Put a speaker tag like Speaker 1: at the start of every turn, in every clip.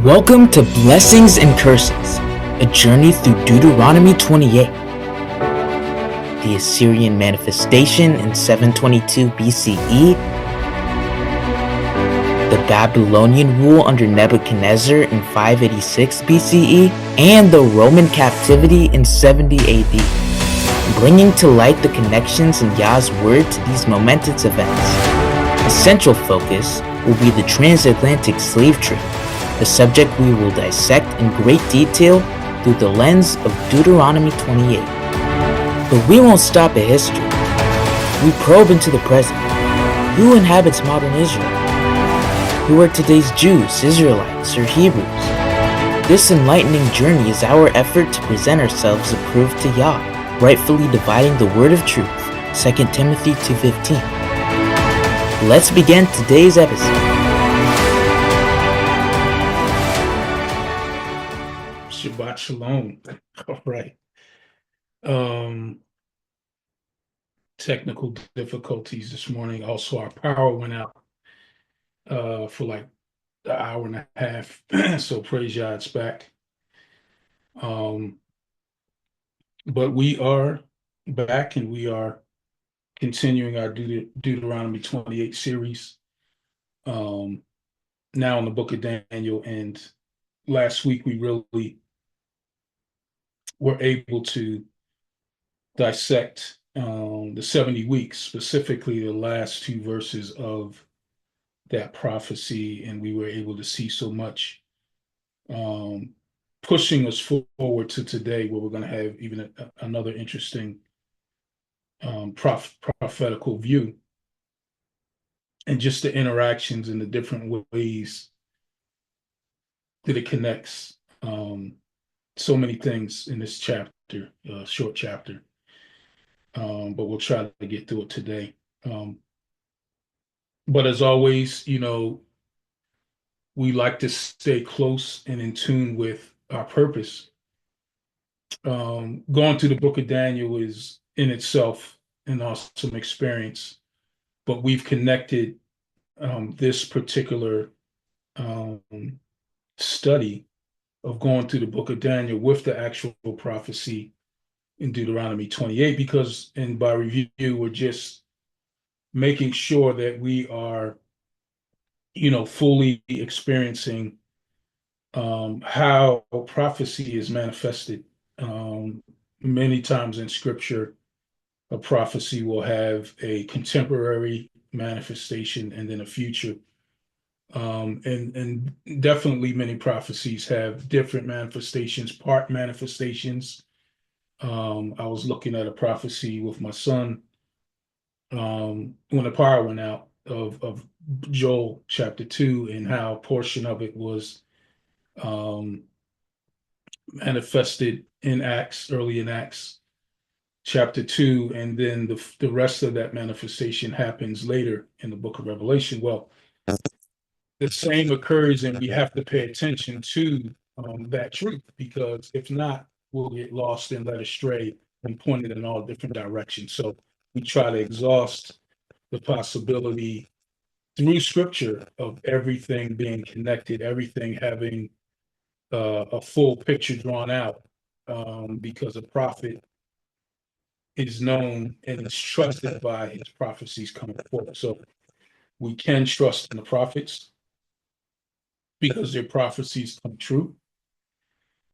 Speaker 1: Welcome to Blessings and Curses, a journey through Deuteronomy 28. The Assyrian Manifestation in 722 BCE, the Babylonian rule under Nebuchadnezzar in 586 BCE, and the Roman Captivity in 70 AD, bringing to light the connections in Yah's word to these momentous events. A central focus will be the transatlantic slave trade, a subject we will dissect in great detail through the lens of Deuteronomy 28. But we won't stop at history. We probe into the present. Who inhabits modern Israel? Who are today's Jews, Israelites, or Hebrews? This enlightening journey is our effort to present ourselves approved to Yah, rightfully dividing the word of truth, 2 Timothy 2:15. Let's begin today's episode.
Speaker 2: Shabbat Shalom. All right. Technical difficulties this morning. Also, our power went out for like an hour and a half. So praise Yah, it's back. But we are back and we are continuing our Deuteronomy 28 series. Now in the book of Daniel, and last week we really were able to dissect the 70 weeks, specifically the last two verses of that prophecy, and we were able to see so much pushing us forward to today, where we're going to have even another interesting prophetical view, and just the interactions and the different ways that it connects so many things in this chapter, short chapter. But we'll try to get through it today. But as always, we like to stay close and in tune with our purpose. Going through the book of Daniel is in itself an awesome experience, but we've connected this particular study of going through the book of Daniel with the actual prophecy in Deuteronomy 28, because, and by review, we're just making sure that we are, fully experiencing how prophecy is manifested. Many times in scripture, a prophecy will have a contemporary manifestation and then a future. And definitely many prophecies have different manifestations, part manifestations. I was looking at a prophecy with my son when the power went out of Joel chapter 2, and how a portion of it was manifested in Acts, early in Acts chapter 2, and then the rest of that manifestation happens later in the book of Revelation. Well, the same occurs, and we have to pay attention to that truth, because if not, we'll get lost and led astray and pointed in all different directions. So we try to exhaust the possibility through scripture of everything being connected, everything having a full picture drawn out, because a prophet is known and is trusted by his prophecies coming forth. So we can trust in the prophets because their prophecies come true,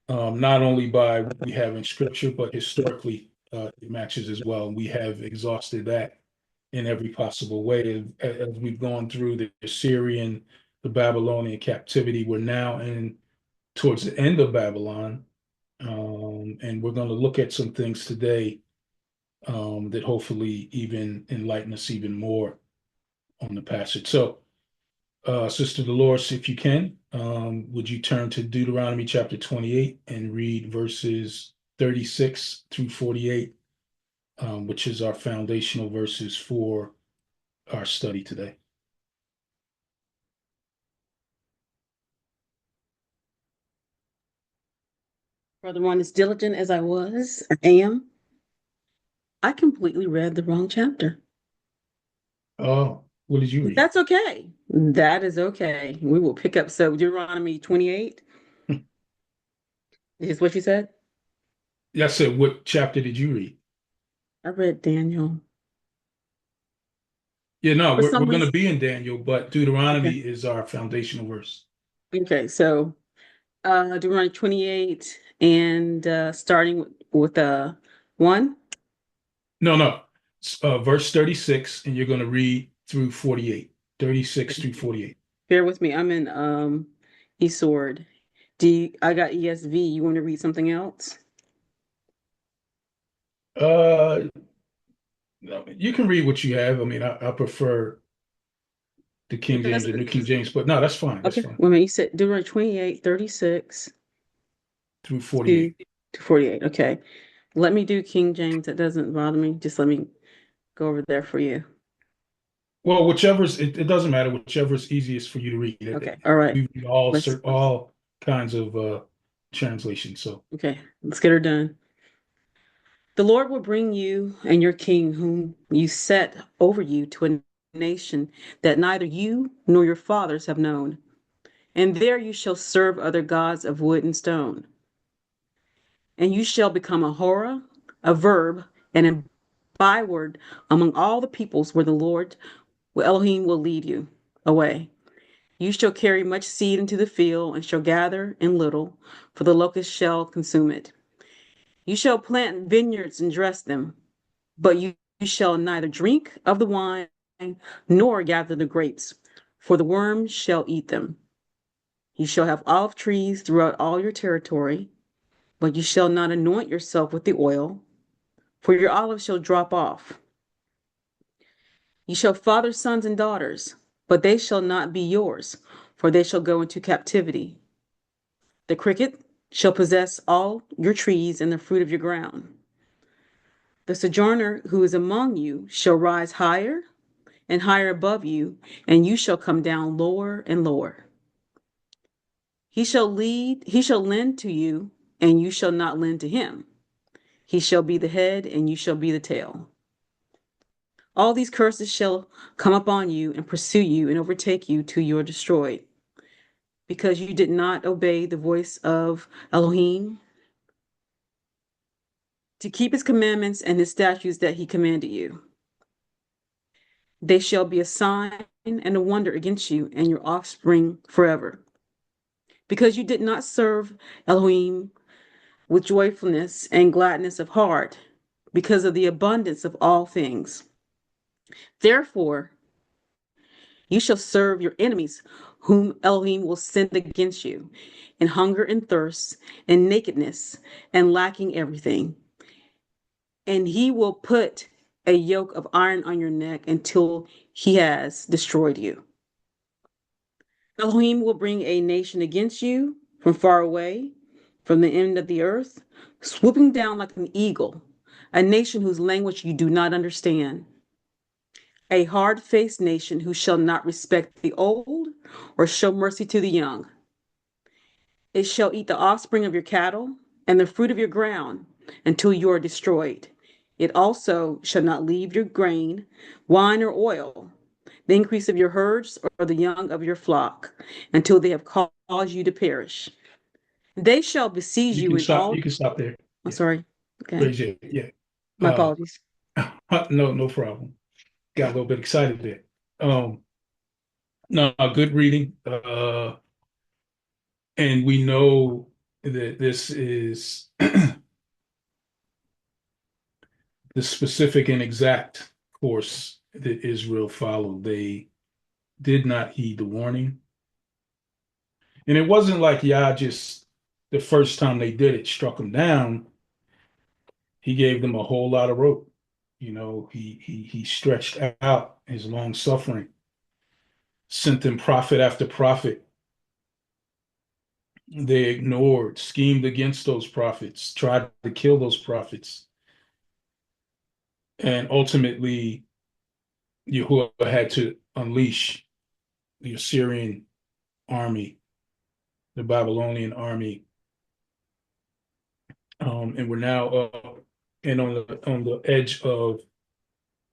Speaker 2: not only by what we have in scripture, but historically it matches as well. We have exhausted that in every possible way. As we've gone through the Assyrian, the Babylonian captivity, we're now towards the end of Babylon, and we're going to look at some things today that hopefully even enlighten us even more on the passage. So, Sister Dolores, if you can, would you turn to Deuteronomy chapter 28 and read verses 36 through 48, which is our foundational verses for our study today.
Speaker 3: Brother one, as diligent as I am, I completely read the wrong chapter.
Speaker 2: Oh, What did you read?
Speaker 3: That's okay. That is okay. We will pick up. So Deuteronomy 28 is what you said?
Speaker 2: I said, what chapter did you read?
Speaker 3: I read Daniel.
Speaker 2: Yeah, no,
Speaker 3: For
Speaker 2: we're
Speaker 3: some
Speaker 2: going to
Speaker 3: reason.
Speaker 2: be in Daniel, but
Speaker 3: Okay.
Speaker 2: Deuteronomy is our foundational verse.
Speaker 3: Okay. So Deuteronomy 28 and starting with 1.
Speaker 2: No, no, verse 36, and you're going to read through 48, 36 through 48.
Speaker 3: Bear with me. I'm in eSword. I got ESV. You want to read something else?
Speaker 2: Uh, no, you can read what you have. I mean, I prefer the King
Speaker 3: Because
Speaker 2: James and New King James, but no, that's fine. That's
Speaker 3: okay.
Speaker 2: fine.
Speaker 3: Wait a minute. You said Deuteronomy 28, 36
Speaker 2: Through
Speaker 3: to
Speaker 2: 48.
Speaker 3: 48. Okay. Let me do King James. That doesn't bother me. Just let me go over there for you.
Speaker 2: Well, it doesn't matter, whichever is easiest for you to read.
Speaker 3: Okay. All right.
Speaker 2: We read all
Speaker 3: Let's
Speaker 2: all kinds of translations. So
Speaker 3: okay. Let's get her done. The Lord will bring you and your king, whom you set over you, to a nation that neither you nor your fathers have known. And there you shall serve other gods of wood and stone. And you shall become a horror, a verb, and a byword among all the peoples where the Lord, where Elohim will lead you away. You shall carry much seed into the field, and shall gather in little, for the locust shall consume it. You shall plant vineyards and dress them, but you shall neither drink of the wine nor gather the grapes, for the worms shall eat them. You shall have olive trees throughout all your territory, but you shall not anoint yourself with the oil, for your olives shall drop off. You shall father sons and daughters, but they shall not be yours, for they shall go into captivity. The cricket shall possess all your trees and the fruit of your ground. The sojourner who is among you shall rise higher and higher above you, and you shall come down lower and lower. He shall lend to you, and you shall not lend to him. He shall be the head, and you shall be the tail. All these curses shall come upon you and pursue you and overtake you till you are destroyed, because you did not obey the voice of Elohim to keep his commandments and his statutes that he commanded you. They shall be a sign and a wonder against you and your offspring forever. Because you did not serve Elohim with joyfulness and gladness of heart, because of the abundance of all things. Therefore, you shall serve your enemies, whom Elohim will send against you, in hunger and thirst, and nakedness, and lacking everything. And he will put a yoke of iron on your neck until he has destroyed you. Elohim will bring a nation against you from far away, from the end of the earth, swooping down like an eagle, a nation whose language you do not understand, a hard faced nation who shall not respect the old or show mercy to the young. It shall eat the offspring of your cattle and the fruit of your ground until you are destroyed. It also shall not leave your grain, wine, or oil, the increase of your herds, or the young of your flock, until they have caused you to perish. They shall besiege
Speaker 2: you
Speaker 3: you
Speaker 2: can
Speaker 3: in
Speaker 2: stop.
Speaker 3: all.
Speaker 2: You can stop there.
Speaker 3: I'm
Speaker 2: Yeah,
Speaker 3: sorry. Okay.
Speaker 2: praise it. Yeah.
Speaker 3: My apologies.
Speaker 2: No, no problem. Got a little bit excited there. No, good reading. And we know that this is the specific and exact course that Israel followed. They did not heed the warning. And it wasn't like Yah just, the first time they did it, struck them down. He gave them a whole lot of rope. He stretched out his long suffering, sent them prophet after prophet. They ignored, schemed against those prophets, tried to kill those prophets. And ultimately, Yahuwah had to unleash the Assyrian army, the Babylonian army, and we're now up and on the edge of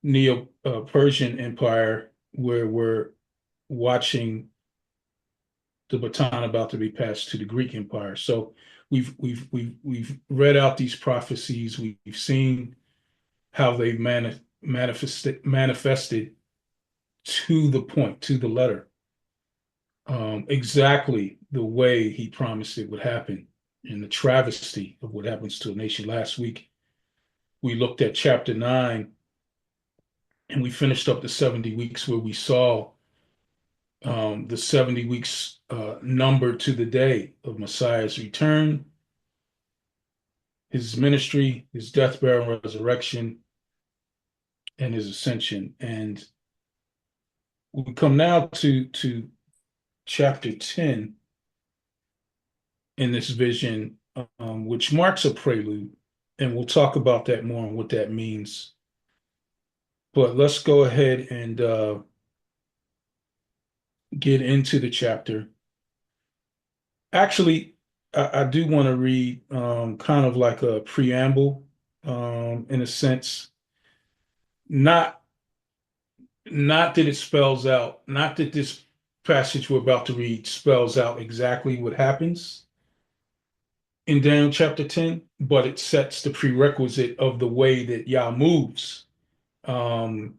Speaker 2: Neo Persian Empire, where we're watching the baton about to be passed to the Greek Empire. So we've read out these prophecies. We've seen how they manifested to the point, to the letter, exactly the way he promised it would happen, and the travesty of what happens to a nation. Last week we looked at chapter 9, and we finished up the 70 weeks where we saw the 70 weeks numbered to the day of Messiah's return, his ministry, his death, burial, and resurrection, and his ascension. And we come now to chapter 10 in this vision, which marks a prelude, and we'll talk about that more and what that means. But let's go ahead and get into the chapter. Actually, I do want to read kind of like a preamble, in a sense, not that it spells out, not that this passage we're about to read spells out exactly what happens in Daniel chapter 10, but it sets the prerequisite of the way that Yah moves, um,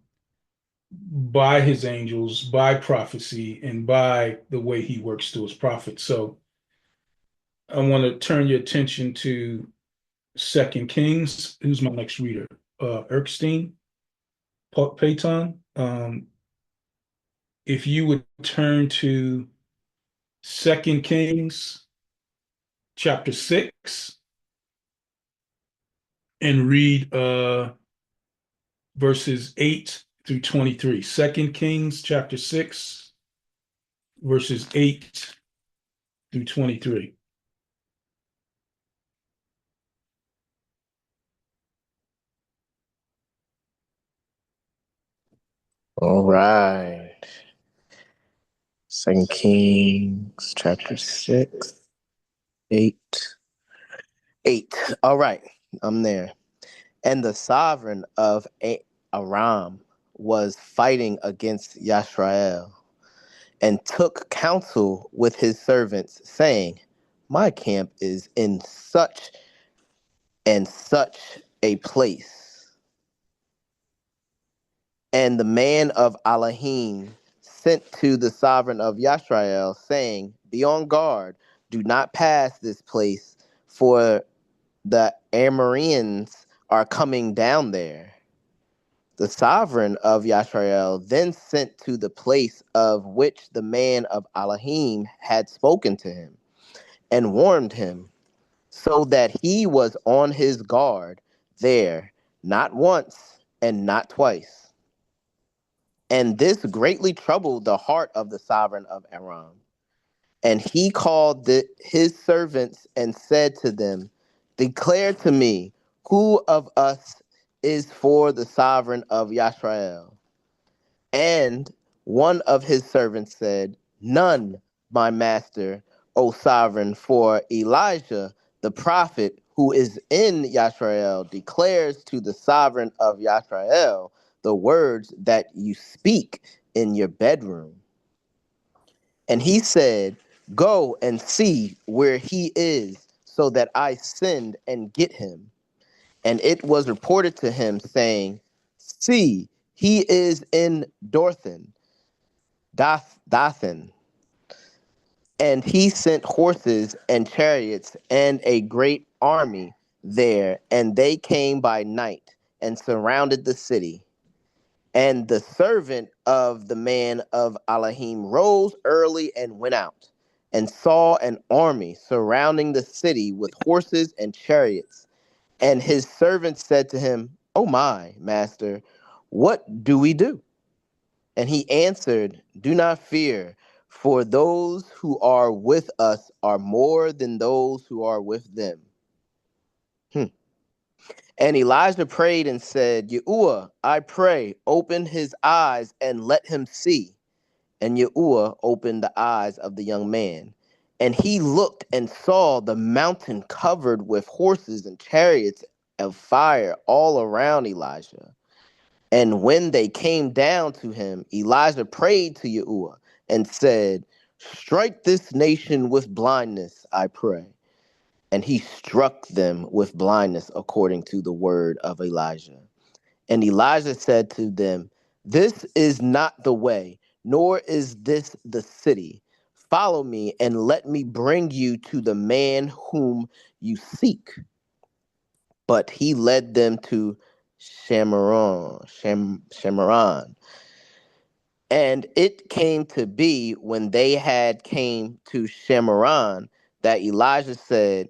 Speaker 2: by his angels, by prophecy, and by the way he works through his prophets. So I want to turn your attention to Second Kings. Who's my next reader? Erskine, Payton. If you would turn to Second Kings chapter 6 and read verses 8 through 23. Second Kings chapter 6, verses 8 through 23.
Speaker 4: All right. Second Kings chapter 6, 8. 8. All right. I'm there. And the sovereign of Aram was fighting against Yashrael and took counsel with his servants, saying, my camp is in such and such a place. And the man of Elohim sent to the sovereign of Yashrael, saying, be on guard, do not pass this place, for the Amorians are coming down there. The sovereign of Yashrael then sent to the place of which the man of Elohim had spoken to him, and warned him, so that he was on his guard there, not once and not twice. And this greatly troubled the heart of the sovereign of Aram. And he called his servants and said to them, declare to me, who of us is for the sovereign of Yashrael? And one of his servants said, none, my master, O sovereign, for Elijah, the prophet who is in Yashrael, declares to the sovereign of Yashrael the words that you speak in your bedroom. And he said, go and see where he is, so that I send and get him. And it was reported to him, saying, see, he is in Dothan. And he sent horses and chariots and a great army there, and they came by night and surrounded the city. And the servant of the man of Elohim rose early and went out, and saw an army surrounding the city with horses and chariots. And his servant said to him, oh my, master, what do we do? And he answered, do not fear, for those who are with us are more than those who are with them. And Elijah prayed and said, Yahuwah, I pray, open his eyes and let him see. And Yahuwah opened the eyes of the young man. And he looked and saw the mountain covered with horses and chariots of fire all around Elijah. And when they came down to him, Elijah prayed to Yahuwah and said, strike this nation with blindness, I pray. And he struck them with blindness according to the word of Elijah. And Elijah said to them, this is not the way, nor is this the city. Follow me and let me bring you to the man whom you seek. But he led them to Shamaron. And it came to be when they had came to Shamaron that Elijah said,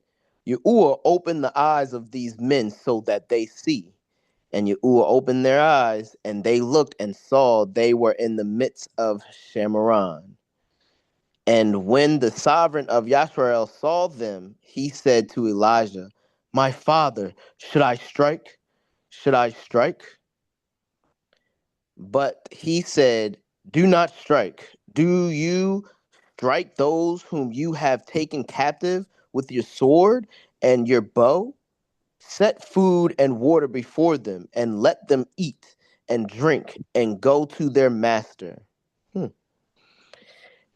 Speaker 4: Yahuwah, open the eyes of these men so that they see. And Yahuwah opened their eyes, and they looked and saw they were in the midst of Shamaron. And when the sovereign of Yashrael saw them, he said to Elijah, my father, should I strike? Should I strike? But he said, do not strike. Do you strike those whom you have taken captive with your sword and your bow? Set food and water before them, and let them eat and drink and go to their master.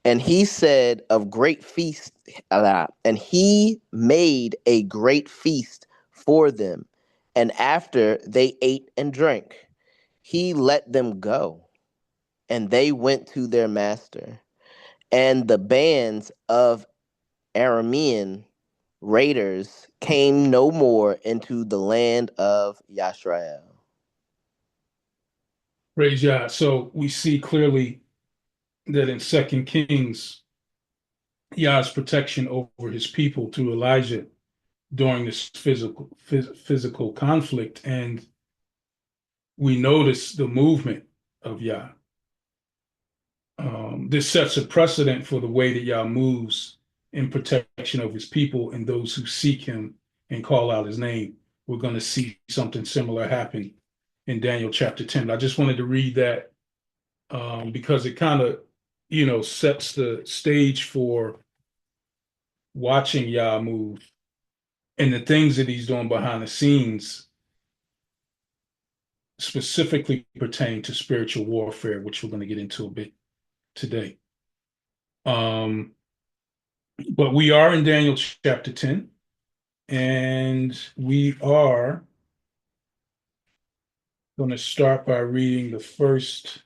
Speaker 4: And he said of great feast, and he made a great feast for them. And after they ate and drank, he let them go, and they went to their master. And the bands of Aramean raiders came no more into the land of Yashrael.
Speaker 2: Praise Yah. So we see clearly that in Second Kings, Yah's protection over his people through Elijah during this physical conflict, and we notice the movement of Yah. This sets a precedent for the way that Yah moves in protection of his people and those who seek him and call out his name. We're going to see something similar happen in Daniel chapter 10. I just wanted to read that because it kind of, sets the stage for watching Yah move and the things that he's doing behind the scenes specifically pertain to spiritual warfare, which we're going to get into a bit today. But we are in Daniel chapter 10, and we are going to start by reading the first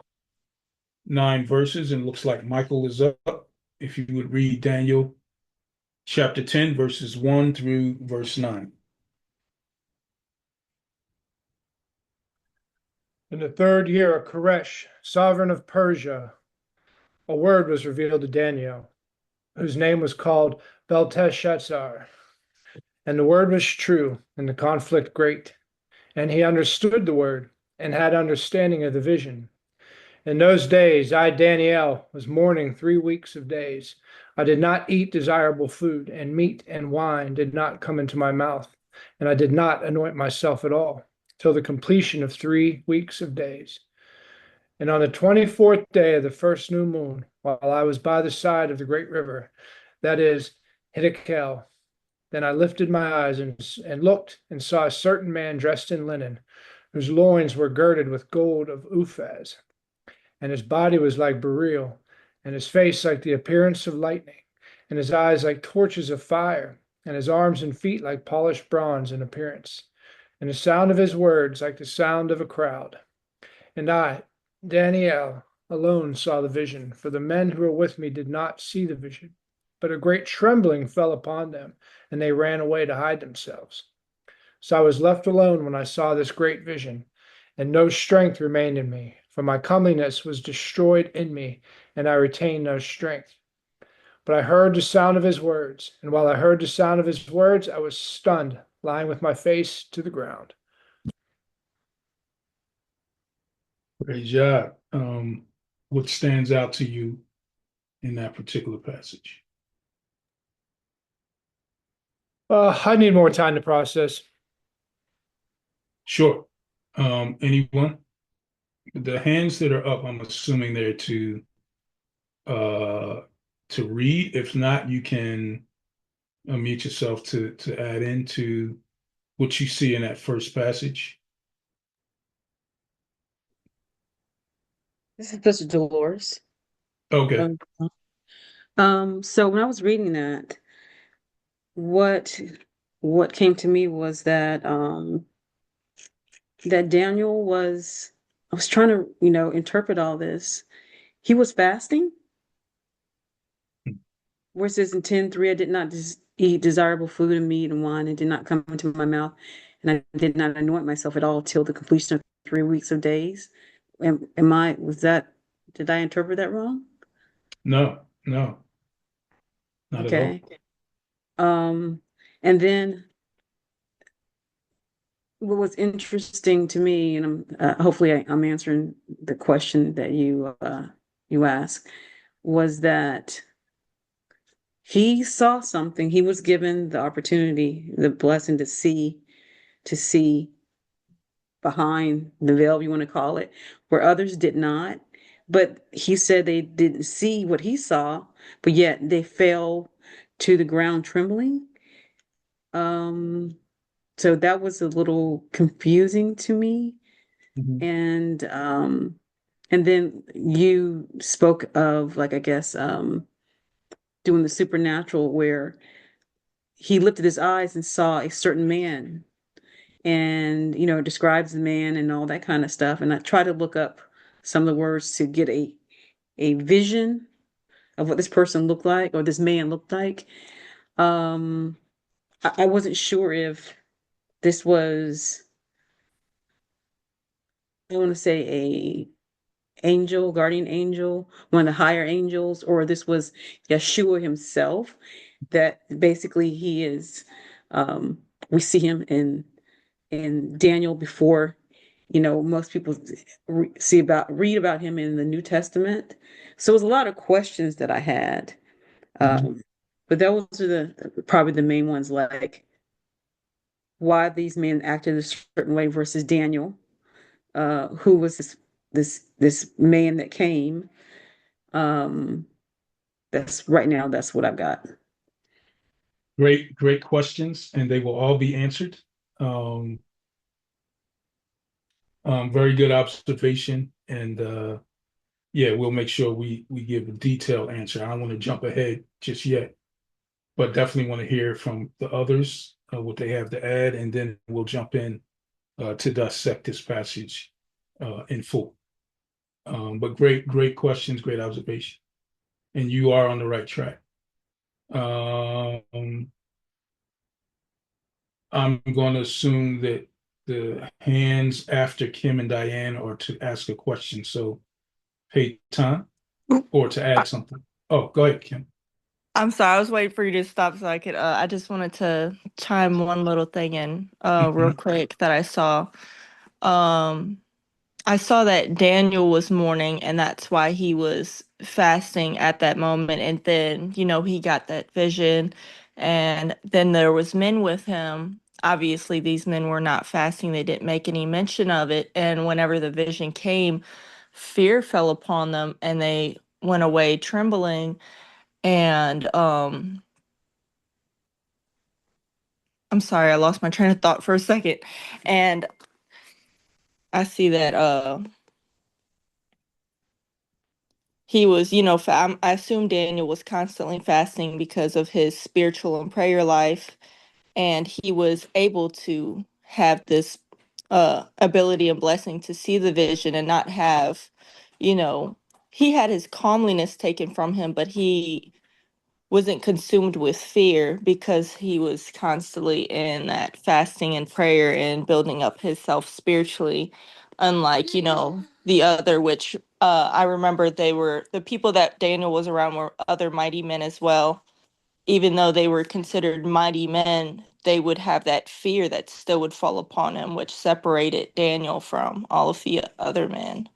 Speaker 2: 9 verses, and it looks like Michael is up. If you would read Daniel chapter 10, verses 1 through verse 9.
Speaker 5: In the 3rd year of Koresh, sovereign of Persia, a word was revealed to Daniel, whose name was called Belteshazzar. And the word was true, and the conflict great. And he understood the word, and had understanding of the vision. In those days, I, Daniel, was mourning 3 weeks of days. I did not eat desirable food, and meat and wine did not come into my mouth, and I did not anoint myself at all, till the completion of 3 weeks of days. And on the 24th day of the first new moon, while I was by the side of the great river, that is, Hiddekel, then I lifted my eyes and looked, and saw a certain man dressed in linen, whose loins were girded with gold of Uphaz, and his body was like beryl, and his face like the appearance of lightning, and his eyes like torches of fire, and his arms and feet like polished bronze in appearance, and the sound of his words like the sound of a crowd. And I, Daniel, alone saw the vision, for the men who were with me did not see the vision. But a great trembling fell upon them, and they ran away to hide themselves. So I was left alone when I saw this great vision, and no strength remained in me, for my comeliness was destroyed in me, and I retained no strength. But I heard the sound of his words, and while I heard the sound of his words, I was stunned, lying with my face to the ground.
Speaker 2: Praise Yah. What stands out to you in that particular passage?
Speaker 5: I need more time to process.
Speaker 2: Sure. Anyone? The hands that are up, I'm assuming they're to read. If not, you can unmute yourself to add into what you see in that first passage.
Speaker 3: This is Sister Dolores.
Speaker 2: Okay.
Speaker 3: So when I was reading that, what what came to me was that Daniel was, I was trying to, interpret all this. He was fasting, where it says in 10:3, I did not eat desirable food and meat and wine, and did not come into my mouth, and I did not anoint myself at all till the completion of 3 weeks of days. Did I interpret that wrong?
Speaker 2: No, not at
Speaker 3: Okay.
Speaker 2: all.
Speaker 3: And then what was interesting to me, and hopefully I'm answering the question that you asked, was that he saw something. He was given the opportunity, the blessing to see behind the veil, you want to call it, where others did not. But he said they didn't see what he saw, but yet they fell to the ground trembling. Um, so that was a little confusing to me.
Speaker 2: Mhm.
Speaker 3: And then you spoke of, like, I guess, doing the supernatural, where he lifted his eyes and saw a certain man, and describes the man and all that kind of stuff. And I try to look up some of the words to get a vision of what this person looked like, or this man looked like. um I wasn't sure if this was, I want to say, a angel, guardian angel, one of the higher angels, or this was Yeshua himself, that basically he is, we see him in Daniel before, most people read about him in the New Testament. So it was a lot of questions that I had.
Speaker 2: Mhm.
Speaker 3: But those are probably the main ones, like why these men acted a certain way versus Daniel, who was this man that came. Um, that's right now. That's what I've got.
Speaker 2: Great questions, and they will all be answered. Um, very good observation, and yeah, we'll make sure we give a detailed answer. I don't want to jump ahead just yet, but definitely want to hear from the others what they have to add, and then we'll jump in to dissect this passage in full. But great questions, great observation, and you are on the right track. Um, I'm going to assume that the hands after Kim and Diane are to ask a question. So, hey, time or to add something. Oh, go ahead, Kim.
Speaker 6: I'm sorry, I was waiting for you to stop so I could I just wanted to chime one little thing in real
Speaker 2: Mhm.
Speaker 6: quick that I saw. Um I saw that Daniel was mourning and that's why he was fasting at that moment, and then, he got that vision, and then there was men with him. Obviously these men were not fasting. They didn't make any mention of it, and whenever the vision came, fear fell upon them and they went away trembling. And I'm sorry, I lost my train of thought for a second. And I see that he was, I assume Daniel was constantly fasting because of his spiritual and prayer life, and he was able to have this ability and blessing to see the vision and not have, you know, he had his calmliness taken from him, but he wasn't consumed with fear because he was constantly in that fasting and prayer and building up himself spiritually, unlike, the other, which I remember they were the people that Daniel was around were other mighty men as well. Even though they were considered mighty men, they would have that fear that still would fall upon him, which separated Daniel from all of the other men.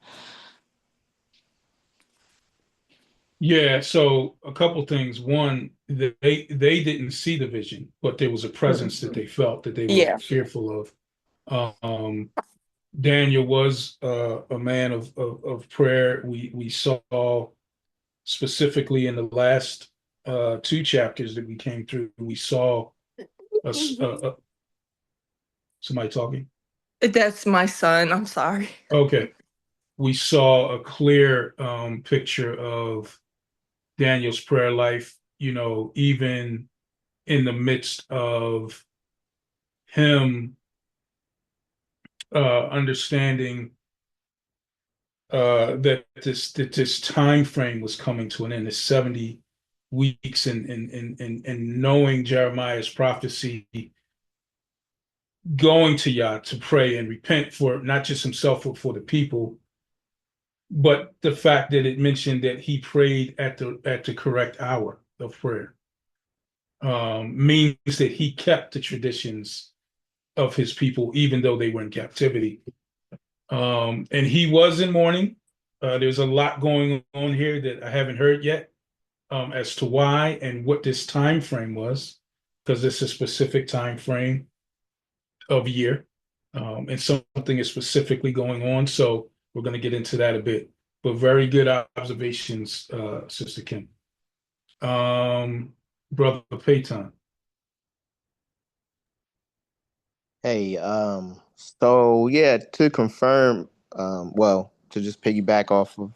Speaker 2: Yeah, so a couple things. One, they didn't see the vision, but there was a presence that they felt that they were
Speaker 6: Yeah.
Speaker 2: fearful of. Daniel was a man of prayer. We saw specifically in the last two chapters that we came through. We saw somebody talking.
Speaker 6: That's my son. I'm sorry.
Speaker 2: Okay. we saw a clear picture of Daniel's prayer life, even in the midst of him understanding that this time frame was coming to an end, the 70 weeks, and knowing Jeremiah's prophecy, going to Yah to pray and repent for not just himself, but for the people. But the fact that it mentioned that he prayed at the correct hour of prayer means that he kept the traditions of his people, even though they were in captivity. And he was in mourning. There's a lot going on here that I haven't heard yet as to why and what this time frame was, because it's a specific time frame of year, and something is specifically going on. So we're going to get into that a bit. But very good observations, Sister Kim. Brother Payton.
Speaker 4: Hey, so yeah, to confirm, well, to just piggyback off of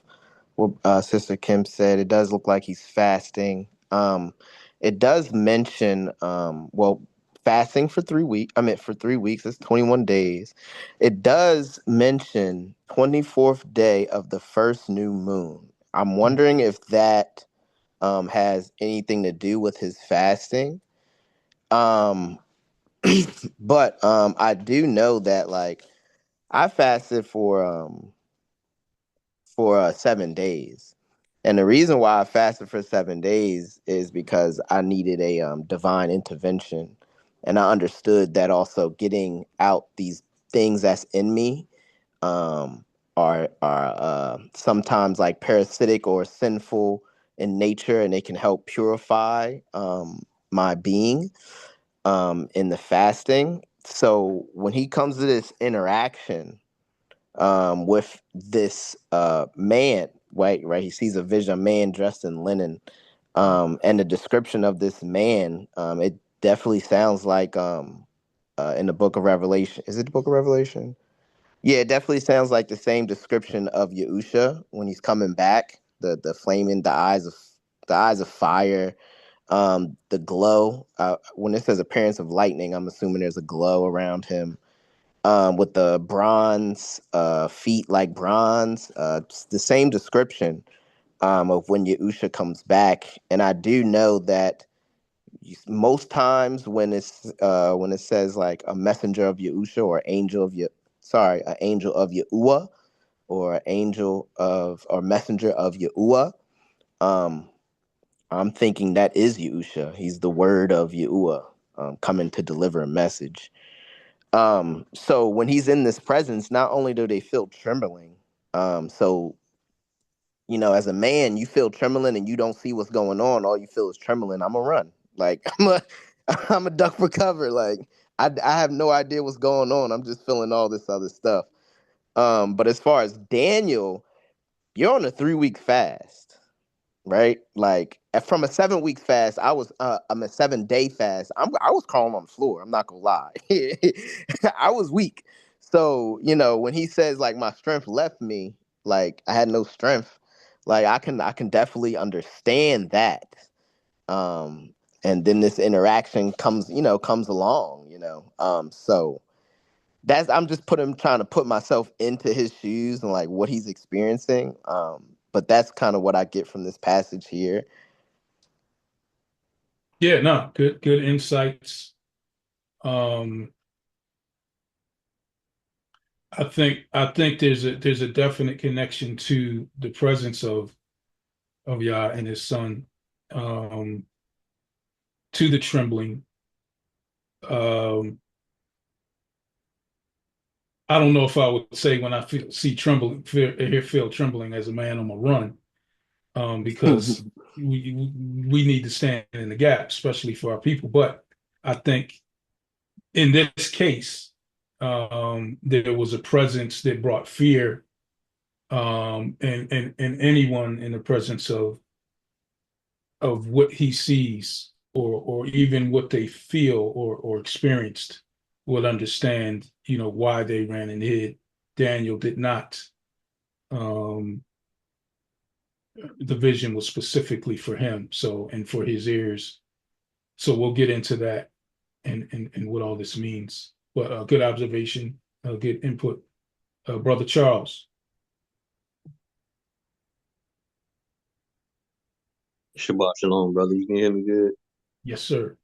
Speaker 4: what Sister Kim said, it does look like he's fasting. It does mention, well, fasting for 3 weeks. I mean, for 3 weeks, it's 21 days. It does mention 24th day of the first new moon. I'm wondering if that has anything to do with his fasting. Um, but I do know that like I fasted for 7 days. And the reason why I fasted for 7 days is because I needed a divine intervention. And I understood that also getting out these things that's in me um, are sometimes like parasitic or sinful in nature, and they can help purify my being in the fasting. So when he comes to this interaction with this man, right? He sees a vision, a man dressed in linen, and the description of this man, it definitely sounds like in the Book of Revelation. Is it the Book of Revelation? Yeah, it definitely sounds like the same description of Yahusha when he's coming back. The flaming, the eyes of fire, the glow. When it says appearance of lightning, I'm assuming there's a glow around him with the bronze feet like bronze. It's the same description of when Yahusha comes back. And I do know that most times when it says like a messenger of Yahusha or an angel of Yahuwah or angel of or messenger of Yahuwah, um, I'm thinking that is Yahusha. He's the word of Yahuwah coming to deliver a message. So when he's in this presence, not only do they feel trembling, so as a man, you feel trembling and you don't see what's going on. All you feel is trembling. I'm gonna run. Like I'm a duck for cover. Like I have no idea what's going on. I'm just feeling all this other stuff. But as far as Daniel, you're on a 3 week fast, right? Like from a 7 week fast, I'm a 7 day fast. I was crawling on the floor. I'm not gonna lie. I was weak. So, when he says like my strength left me, like I had no strength, like I can definitely understand that. Um and then this interaction comes along. So that's I'm just trying to put myself into his shoes and like what he's experiencing. But that's kind of what I get from this passage here.
Speaker 2: Yeah, no, good insights. Um, I think there's a definite connection to the presence of Yah and his son, um, to the trembling. Um, I don't know if I would say when I see trembling, feel trembling as a man on a run, because we need to stand in the gap, especially for our people. But I think in this case, there was a presence that brought fear, and anyone in the presence of what he sees or even what they feel or experienced would understand, why they ran and hid. Daniel did not. Um, the vision was specifically for him, so, and for his ears. So we'll get into that and what all this means. But good observation, good input. Brother Charles.
Speaker 7: Shabbat shalom, brother. You can hear me good?
Speaker 2: Yes, sir.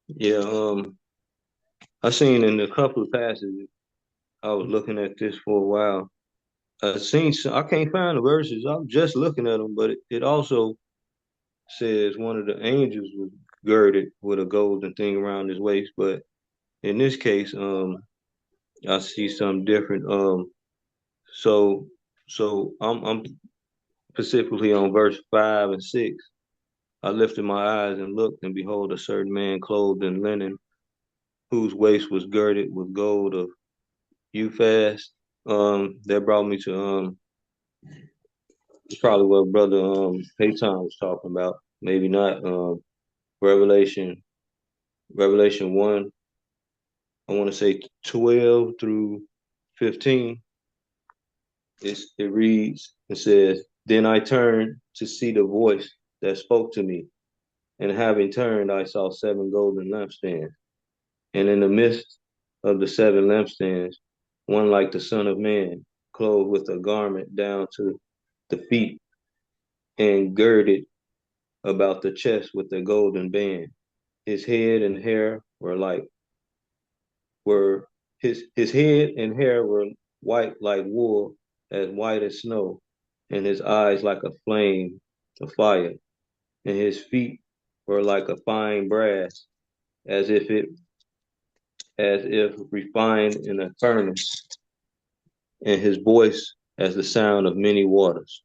Speaker 7: Yeah, I seen in a couple of passages, I was looking at this for a while. I can't find the verses. I'm just looking at them, but it also says one of the angels was girded with a golden thing around his waist. But in this case, I see something different. So, I'm specifically on verse 5 and 6. I lifted my eyes and looked, and behold, a certain man clothed in linen, whose waist was girded with gold of Uphaz. That brought me to it's probably what brother Payton was talking about. Maybe not. Revelation Revelation 1. I want to say 12 through 15. It reads, it says, "Then I turned to see the voice that spoke to me, and having turned, I saw 7 golden lampstands. And in the midst of the 7 lampstands, one like the Son of Man, clothed with a garment down to the feet, and girded about the chest with a golden band. His head and hair were his head and hair were white like wool, as white as snow, and his eyes like a flame of fire, and his feet were like a fine brass, as if refined in a furnace, and his voice as the sound of many waters."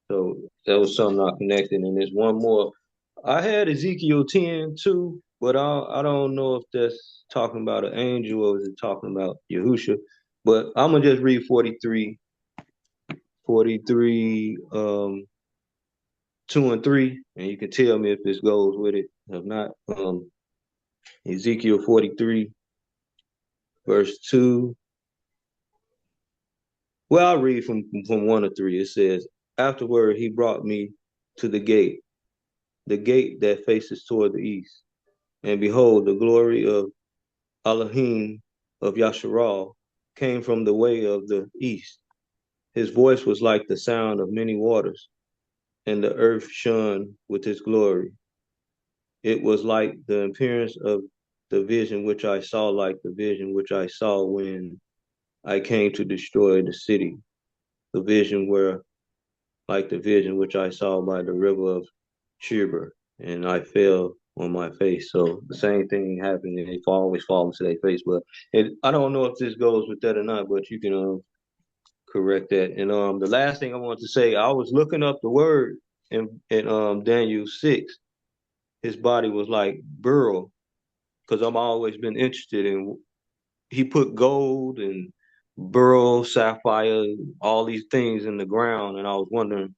Speaker 7: So that was something I connected. And there's one more. I had Ezekiel 10 too, but I don't know if that's talking about an angel or is it talking about Yahusha. But I'm gonna just read 43, 2 and 3, and you can tell me if this goes with it. If not, Ezekiel 43, verse 2. Well, I'll read from 1 to 3. It says, "Afterward he brought me to the gate that faces toward the east. And behold, the glory of Elohim of Yasharal came from the way of the east. His voice was like the sound of many waters, and the earth shone with his glory. It was like the appearance of the vision which I saw, like the vision which I saw when I came to destroy the city. The vision were like the vision which I saw by the river of Cheber, and I fell on my face." So the same thing happened, and they always fall into their face. But I don't know if this goes with that or not, but you can correct that. And the last thing I want to say, I was looking up the word in Daniel 6. His body was like beryl, because I've always been interested in. He put gold and beryl, sapphire, all these things in the ground, and I was wondering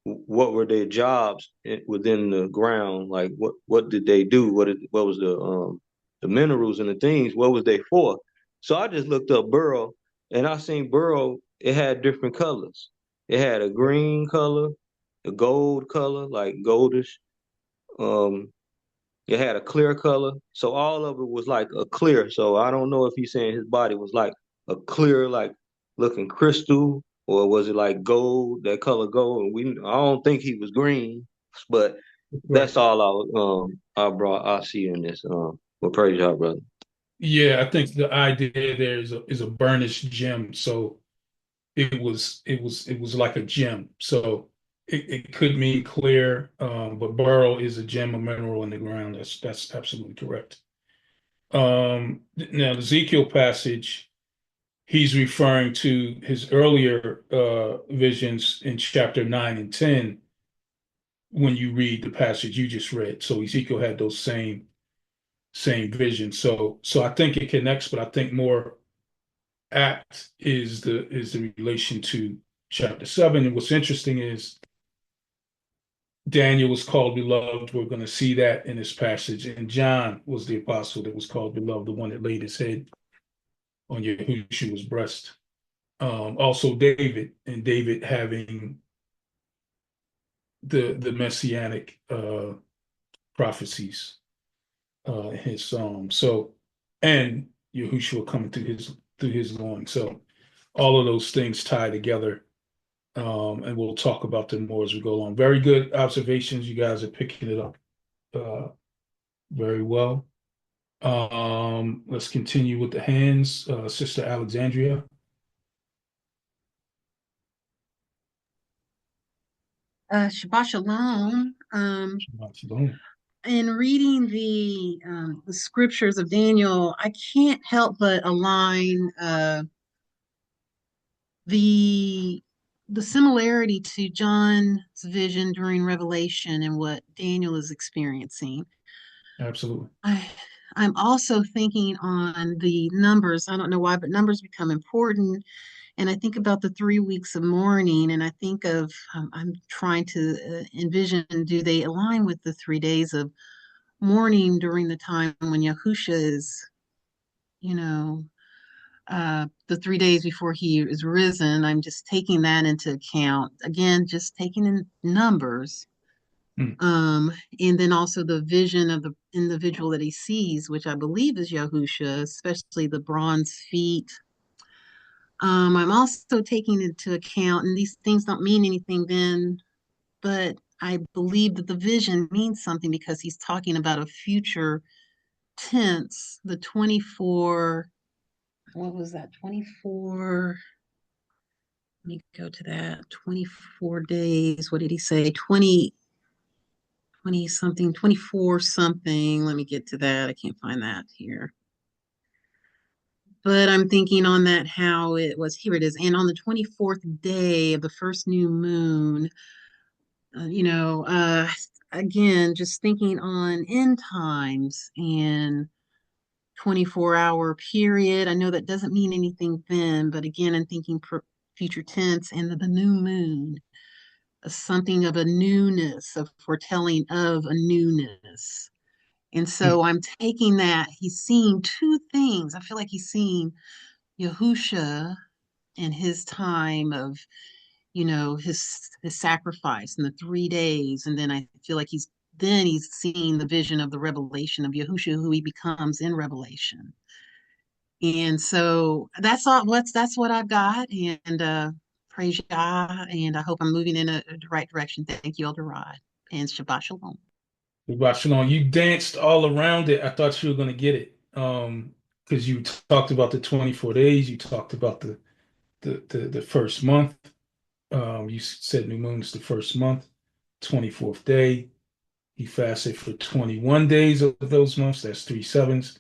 Speaker 7: what were their jobs within the ground? Like what did they do? What was the minerals and the things? What was they for? So I just looked up beryl, and I seen beryl. It had different colors. It had a green color, a gold color, like goldish. Um, it had a clear color. So all of it was like a clear. So I don't know if he's saying his body was like a clear, like looking crystal, or was it like gold, that color gold? And I don't think he was green, but
Speaker 2: Right.
Speaker 7: that's all I see in this. Well, praise y'all, brother.
Speaker 2: Yeah, I think the idea there is a burnished gem. So it was like a gem. So it could mean clear, but beryl is a gem, a mineral in the ground. That's absolutely correct. Now the Ezekiel passage, he's referring to his earlier visions in chapter 9 and 10 when you read the passage you just read. So Ezekiel had those same visions. So I think it connects, but I think more apt is the relation to chapter 7. And what's interesting is Daniel was called beloved. We're going to see that in this passage. And John was the apostle that was called beloved, the one that laid his head on Yahushua's breast. Also David, and David having the messianic prophecies in his psalm. So, and Yahushua coming through his loins. So all of those things tie together. And we'll talk about them more as we go along. Very good observations. You guys are picking it up very well. Let's continue with the hands. Sister Alexandria.
Speaker 8: Shabbat Shalom. In reading the scriptures of Daniel, I can't help but align the similarity to John's vision during Revelation and what Daniel is experiencing.
Speaker 2: Absolutely.
Speaker 8: I'm also thinking on the numbers. I don't know why, but numbers become important. And I think about the 3 weeks of mourning, and I think of, I'm trying to envision, do they align with the 3 days of mourning during the time when Yahusha is, the 3 days before he is risen? I'm just taking that into account. Again, just taking in numbers. And then also the vision of the individual that he sees, which I believe is Yahusha, especially the bronze feet. I'm also taking into account, and these things don't mean anything then, but I believe that the vision means something because he's talking about a future tense, the 24, what was that? 24, let me go to that, 24 days. What did he say? 20 something, 24 something. Let me get to that. I can't find that here. But I'm thinking on that how it was, here it is. And on the 24th day of the first new moon, again, just thinking on end times and 24-hour period. I know that doesn't mean anything then, but again, I'm thinking future tense and the new moon, something of a newness, of foretelling of a newness. And so I'm taking that, he's seeing two things. I feel like he's seeing Yahusha and his time of, his sacrifice in the 3 days. And then I feel like he's seeing the vision of the revelation of Yahusha, who he becomes in Revelation. And so that's what I've got. And praise Yah, and I hope I'm moving in the right direction. Thank you, Elder Rod, and Shabbat Shalom.
Speaker 2: Shabbat Shalom. You danced all around it. I thought you were going to get it. Because you talked about the 24 days, you talked about the first month. You said new moon is the first month, 24th day. He fasted for 21 days of those months. That's 3 sevens.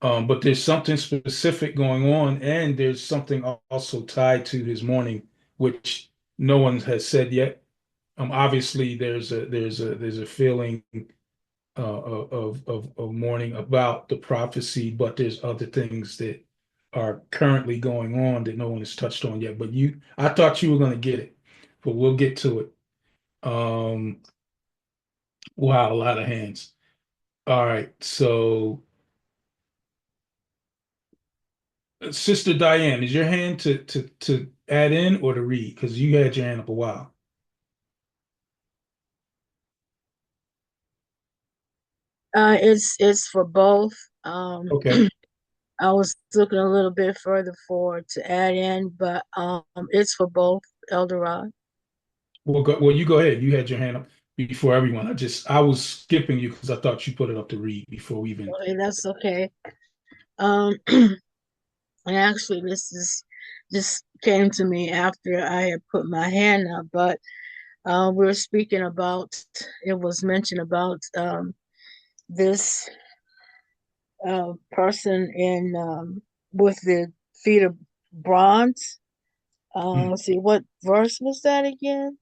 Speaker 2: But there's something specific going on, and there's something also tied to his mourning, which no one has said yet. Obviously, there's a feeling of mourning about the prophecy, but there's other things that are currently going on that no one has touched on yet. But I thought you were going to get it, but we'll get to it. Wow, a lot of hands. All right, so Sister Diane, is your hand to add in or to read? Because you had your hand up a while.
Speaker 9: It's for both.
Speaker 2: Okay.
Speaker 9: I was looking a little bit further forward to add in, but it's for both, Elder Rod.
Speaker 2: Well, you go ahead. You had your hand up before everyone. I was skipping you because I thought you put it up to read before we even.
Speaker 9: Okay, that's okay. And actually, this came to me after I had put my hand up, but we were speaking about, it was mentioned about this person with the feet of bronze. Let's see, what verse was that again?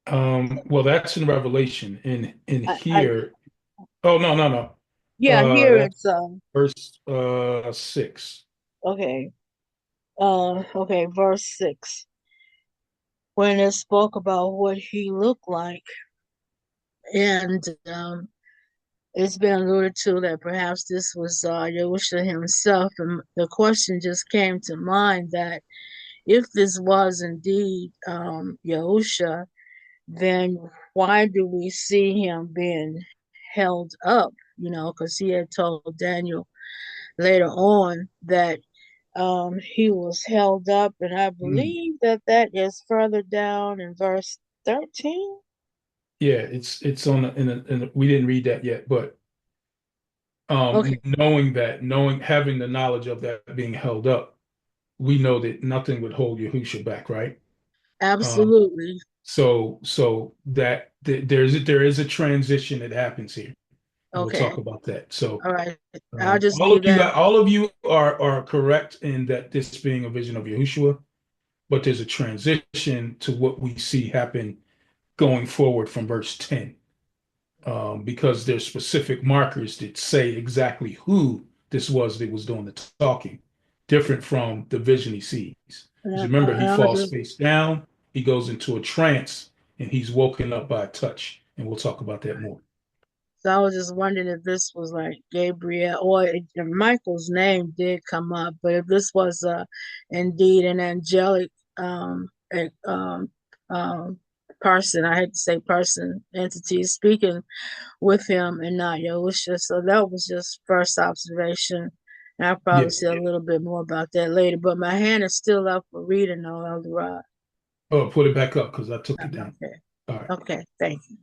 Speaker 2: Well, that's in Revelation. In
Speaker 9: I
Speaker 2: here, oh no.
Speaker 9: Yeah, here
Speaker 2: That's
Speaker 9: it's
Speaker 2: verse 6.
Speaker 9: okay. Okay, verse 6. When it spoke about what he looked like, and it's been alluded to that perhaps this was Yahushua himself, and the question just came to mind that if this was indeed Yahushua, then why do we see him being held up? You know, because he had told Daniel later on that he was held up, and I
Speaker 2: Mm.
Speaker 9: believe that that is further down in verse 13.
Speaker 2: Yeah, it's on we didn't read that yet, but
Speaker 9: Okay,
Speaker 2: having the knowledge of that being held up, we know that nothing would hold Yahusha back, right? Um,
Speaker 9: absolutely.
Speaker 2: so there is a transition that happens here, and we'll
Speaker 9: Okay,
Speaker 2: talk about that. So
Speaker 9: all right. I'll just
Speaker 2: all of
Speaker 9: leave
Speaker 2: you
Speaker 9: that.
Speaker 2: got all of you are correct in that this being a vision of Yahushua, but there's a transition to what we see happen going forward from verse 10. Because there's specific markers that say exactly who this was that was doing the talking, different from the vision he sees. Because remember, he
Speaker 9: I'll
Speaker 2: falls
Speaker 9: just,
Speaker 2: face down, he goes into a trance, and he's woken up by a touch. And we'll talk about that more.
Speaker 9: so I was just wondering if this was like Gabriel, or if Michael's name did come up, but if this was indeed an angelic um, a- um, um, person, I hate to say person, entity speaking with him and not Yahusha. So that was just first observation. And I'll
Speaker 2: Yeah.
Speaker 9: probably say a little bit more about that later. But my hand is still up for reading, though, Elder Rod.
Speaker 2: Oh, put it back up because I took it down.
Speaker 9: Okay.
Speaker 2: All right.
Speaker 9: Okay. Thank you.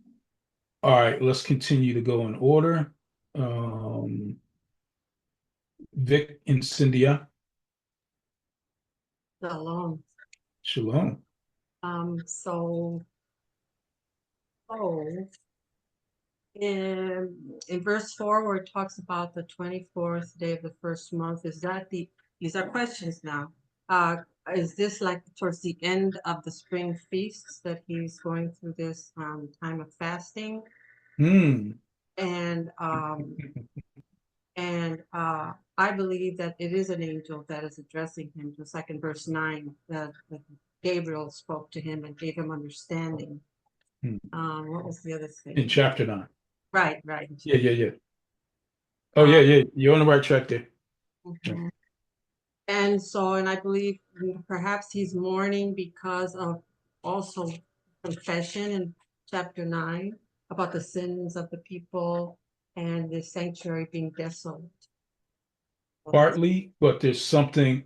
Speaker 2: All right. Let's continue to go in order. Vic and Cynthia.
Speaker 10: Shalom.
Speaker 2: Shalom.
Speaker 10: So, oh, in verse 4, where it talks about the 24th day of the first month, these are questions now. Is this like towards the end of the spring feasts that he's going through this time of fasting?
Speaker 2: Hmm.
Speaker 10: And I believe that it is an angel that is addressing him, just like in verse 9, that Gabriel spoke to him and gave him understanding.
Speaker 2: Hmm.
Speaker 10: What was the other thing?
Speaker 2: In chapter 9.
Speaker 10: Right.
Speaker 2: Yeah. Oh, yeah. You're on the right track there.
Speaker 10: Mhm. And I believe perhaps he's mourning because of also confession in chapter 9 about the sins of the people and the sanctuary being desolate.
Speaker 2: Partly, but there's something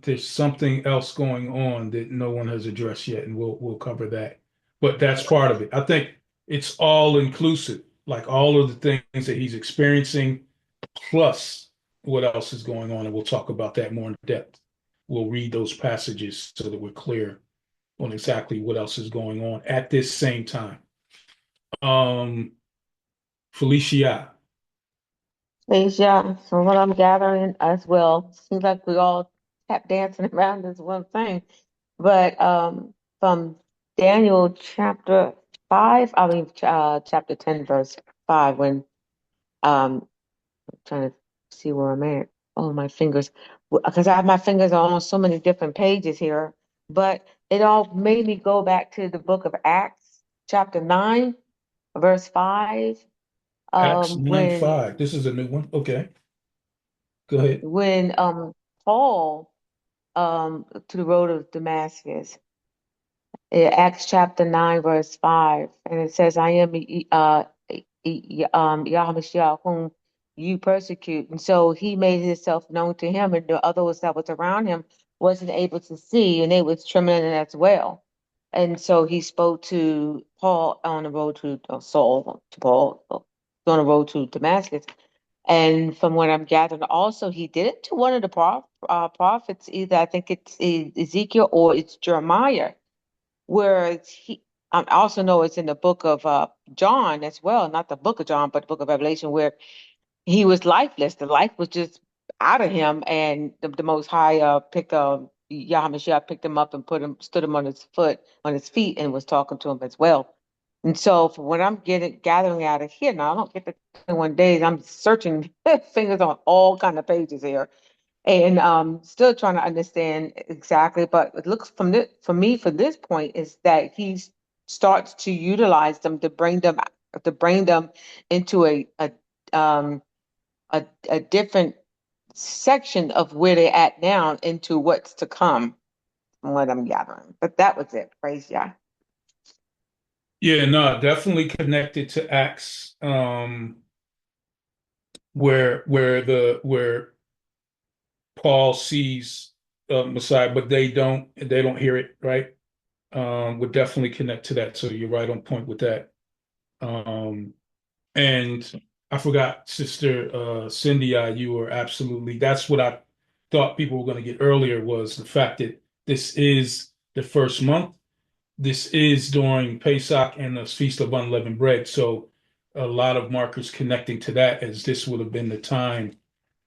Speaker 2: else going on that no one has addressed yet, and we'll cover that. But that's part of it. I think it's all inclusive, like all of the things that he's experiencing, plus what else is going on, and we'll talk about that more in depth. We'll read those passages so that we're clear on exactly what else is going on at this same time. Felicia.
Speaker 11: Yeah, from what I'm gathering as well, seems like we all tap dancing around this one thing. But from Daniel chapter 5, chapter 10, verse 5, when I'm trying to see where I'm at. Oh, my fingers, because I have my fingers on so many different pages here. But it all made me go back to the book of Acts, chapter 9, verse 5.
Speaker 2: Acts 9
Speaker 11: When
Speaker 2: 5. This is a new one. Okay, go ahead.
Speaker 11: when Paul to the road of Damascus, Acts chapter 9, verse 5, and it says, I am Yahushua whom you persecute. And so he made himself known to him, and the others that was around him wasn't able to see, and they was trembling as well. And so he spoke to Paul on the road to Saul, to Paul on the road to Damascus. And from what I'm gathering, also he did it to one of the prophets, either I think it's Ezekiel or it's Jeremiah, where I also know it's in the book of John as well, not the book of John, but the book of Revelation, where he was lifeless. The life was just out of him, and the Most High Yahweh picked him up and stood him on his feet, and was talking to him as well. And so, for what I'm gathering out of here now, I don't get the 21 days. I'm searching fingers on all kind of pages here, and still trying to understand exactly. But it looks from this, for me, for this point, is that he starts to utilize them to bring them into a a different section of where they're at now into what's to come, from what I'm gathering. But that was it. Praise Yah.
Speaker 2: Yeah, no, definitely connected to Acts, where Paul sees Messiah, but they don't hear it, right? Would definitely connect to that. So you're right on point with that. And I forgot, Sister Cindy, you were absolutely, that's what I thought people were going to get earlier, was the fact that this is the first month. This is during Pesach and the Feast of Unleavened Bread. So a lot of markers connecting to that, as this would have been the time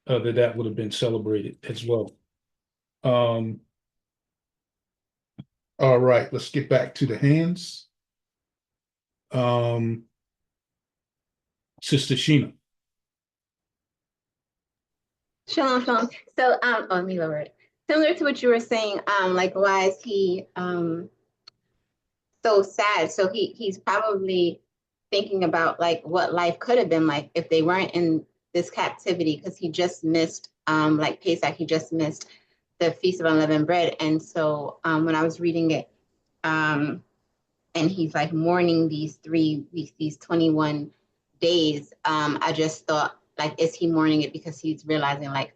Speaker 2: that would have been celebrated as well. All right, let's get back to the hands. Um, Sister Sheena.
Speaker 12: Shalom, shalom. So, oh, let me lower it. Similar to what you were saying, like why is he so sad? So he's probably thinking about like what life could have been like if they weren't in this captivity, because he just missed like Pesach, he just missed the Feast of Unleavened Bread. And so when I was reading it, and he's like mourning these 21 days, I just thought, like, is he mourning it because he's realizing, like,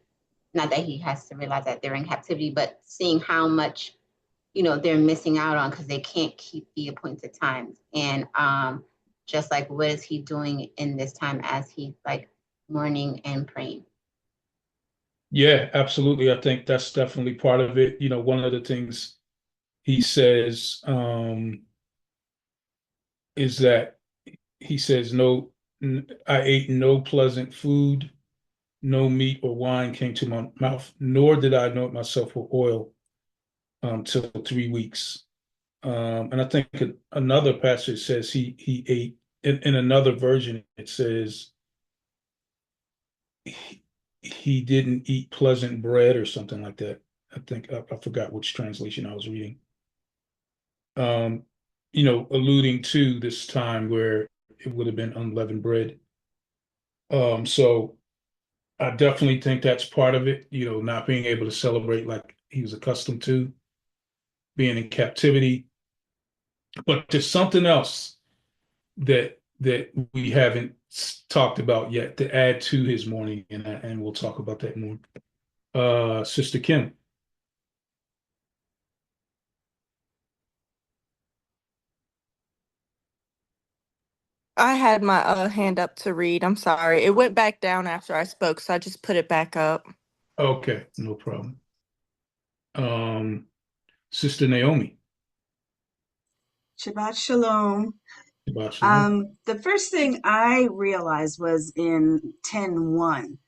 Speaker 12: not that he has to realize that they're in captivity, but seeing how much, they're missing out on because they can't keep the appointed times. And just like, what is he doing in this time as he's like mourning and praying?
Speaker 2: Yeah, absolutely. I think that's definitely part of it. One of the things he says is that he says, no, I ate no pleasant food, no meat or wine came to my mouth, nor did I anoint myself with oil till 3 weeks. And I think another passage says he ate, in another version, it says he didn't eat pleasant bread or something like that. I think I forgot which translation I was reading. Alluding to this time where it would have been unleavened bread. So I definitely think that's part of it, not being able to celebrate like he was accustomed to, being in captivity. But there's something else that we haven't talked about yet to add to his mourning, and we'll talk about that more. Sister Kim.
Speaker 6: I had my hand up to read. I'm sorry. It went back down after I spoke, so I just put it back up.
Speaker 2: Okay, no problem. Sister Naomi.
Speaker 13: Shabbat Shalom.
Speaker 2: Shabbat shalom.
Speaker 13: The first thing I realized was in 10:1.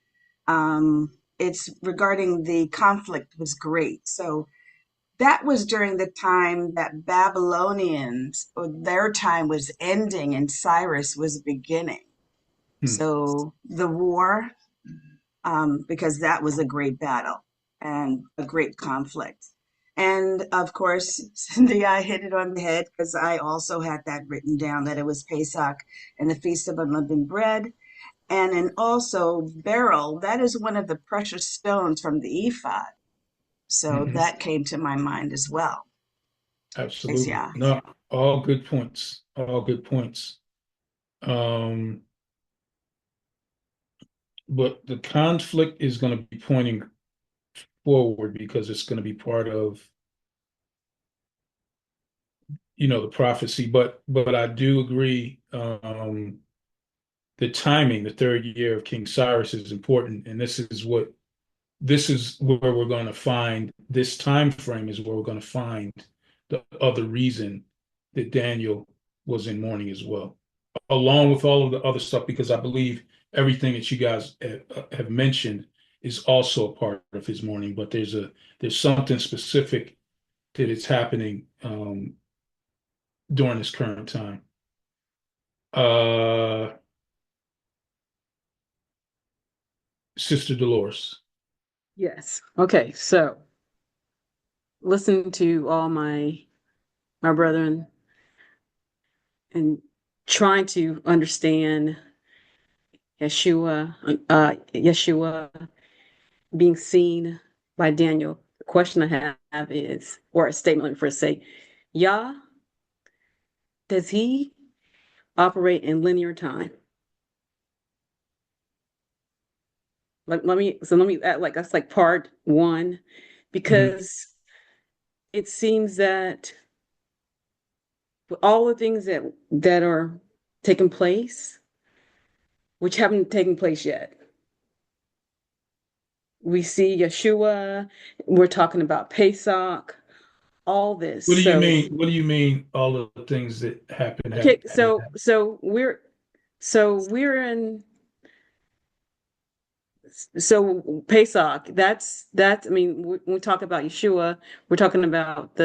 Speaker 13: It's regarding the conflict was great. So that was during the time that Babylonians, or their time was ending and Cyrus was beginning. So the war, because that was a great battle and a great conflict. And of course, Cindy, I hit it on the head because I also had that written down, that it was Pesach and the Feast of Unleavened Bread. And then also beryl, that is one of the precious stones from the ephod. So that came to my mind as well.
Speaker 2: Absolutely.
Speaker 13: Yeah.
Speaker 2: No, all good points. All good points. But the conflict is going to be pointing forward because it's going to be part of, the prophecy. But I do agree, the timing, the third year of King Cyrus is important, and this is where we're going to find, this time frame is where we're going to find the other reason that Daniel was in mourning as well, along with all of the other stuff, because I believe everything that you guys have mentioned is also a part of his mourning, but there's something specific that is happening during this current time. Sister Dolores.
Speaker 3: Yes. Okay. So listening to all my brethren and trying to understand Yeshua being seen by Daniel. The question I have is, or a statement, let me first say, Yah, does he operate in linear time? Let me add, like, that's like part one, because it seems that with all the things that are taking place, which haven't taken place yet. We see Yeshua, we're talking about Pesach, all this.
Speaker 2: What do you
Speaker 3: So,
Speaker 2: mean? What do you mean? All of the things that happen
Speaker 3: okay,
Speaker 2: haven't
Speaker 3: we're in, so Pesach, I mean, when we talk about Yeshua, we're talking about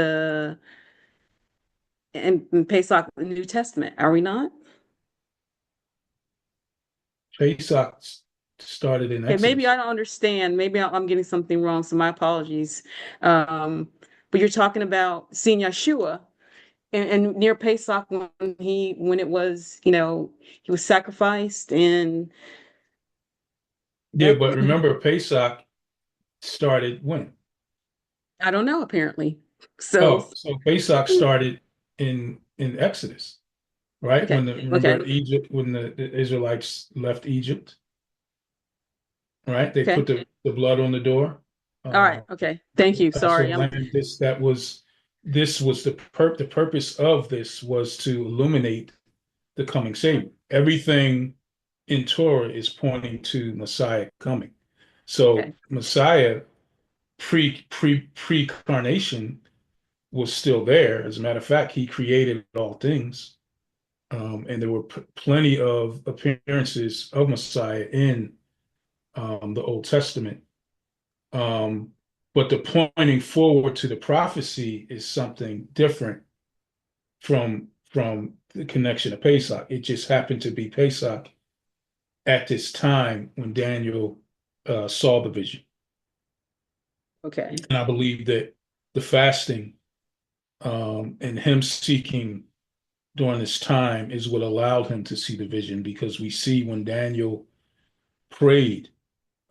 Speaker 3: and Pesach, the New Testament, are we not?
Speaker 2: Pesach started in
Speaker 3: Okay, maybe
Speaker 2: Exodus.
Speaker 3: I don't understand. Maybe I'm getting something wrong, so my apologies. But you're talking about seeing Yeshua and near Pesach when it was, he was sacrificed, and
Speaker 2: Yeah, but remember, Pesach started when?
Speaker 3: I don't know, apparently. So,
Speaker 2: Oh, so Pesach started in Exodus, right?
Speaker 3: okay,
Speaker 2: When
Speaker 3: okay,
Speaker 2: remember Egypt, when the Israelites left Egypt, right? They
Speaker 3: okay.
Speaker 2: put the blood on the door.
Speaker 3: All right, okay. Thank you. Sorry.
Speaker 2: Passover lamb. This was the purpose of this was to illuminate the coming Savior. Everything in Torah is pointing to Messiah coming. So
Speaker 3: Okay,
Speaker 2: Messiah pre-carnation was still there. As a matter of fact, he created all things. And there were plenty of appearances of Messiah in the Old Testament. Um, but the pointing forward to the prophecy is something different from the connection of Pesach. It just happened to be Pesach at this time when Daniel saw the vision.
Speaker 3: okay,
Speaker 2: And I believe that the fasting and him seeking during this time is what allowed him to see the vision, because we see when Daniel prayed,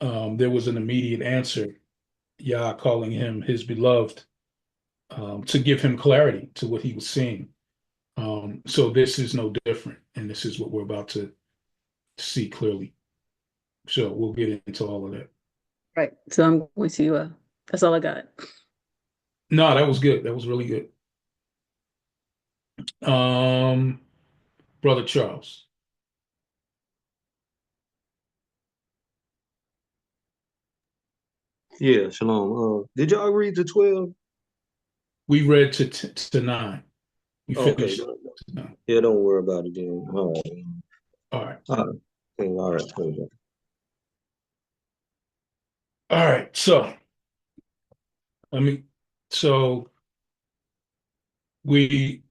Speaker 2: there was an immediate answer, Yah calling him his beloved, to give him clarity to what he was seeing. So this is no different, and this is what we're about to see clearly. So we'll get into all of that.
Speaker 3: right. So I'm going to, that's all I got.
Speaker 2: No, that was good. That was really good. Um, Brother Charles.
Speaker 7: Yeah, shalom. Did y'all read the 12?
Speaker 2: We read to 9. We
Speaker 7: Okay.
Speaker 2: finished to 9.
Speaker 7: Yeah, don't worry about it then. All right.
Speaker 2: All right.
Speaker 7: All right. All right.
Speaker 2: All right. So let me. So we.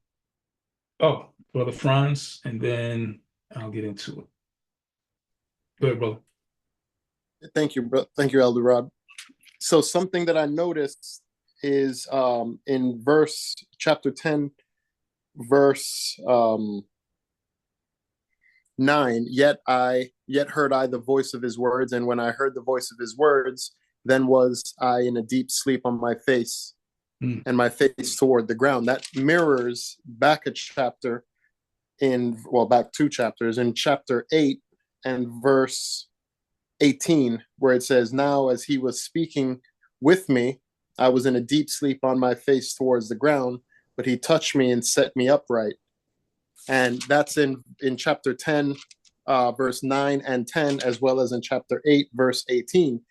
Speaker 2: Oh, Brother Franz, and then I'll get into it. Go ahead, brother.
Speaker 14: Thank you, bro. Thank you, Elder Rod. So something that I noticed is in chapter 10, verse 9, yet heard I the voice of his words, and when I heard the voice of his words, then was I in a deep sleep on my face, and my face toward the ground. That mirrors back a chapter back 2 chapters, in chapter 8 and verse 18, where it says, now as he was speaking with me, I was in a deep sleep on my face towards the ground, but he touched me and set me upright. And that's in chapter 10, verse 9 and 10, as well as in chapter 8, verse 18.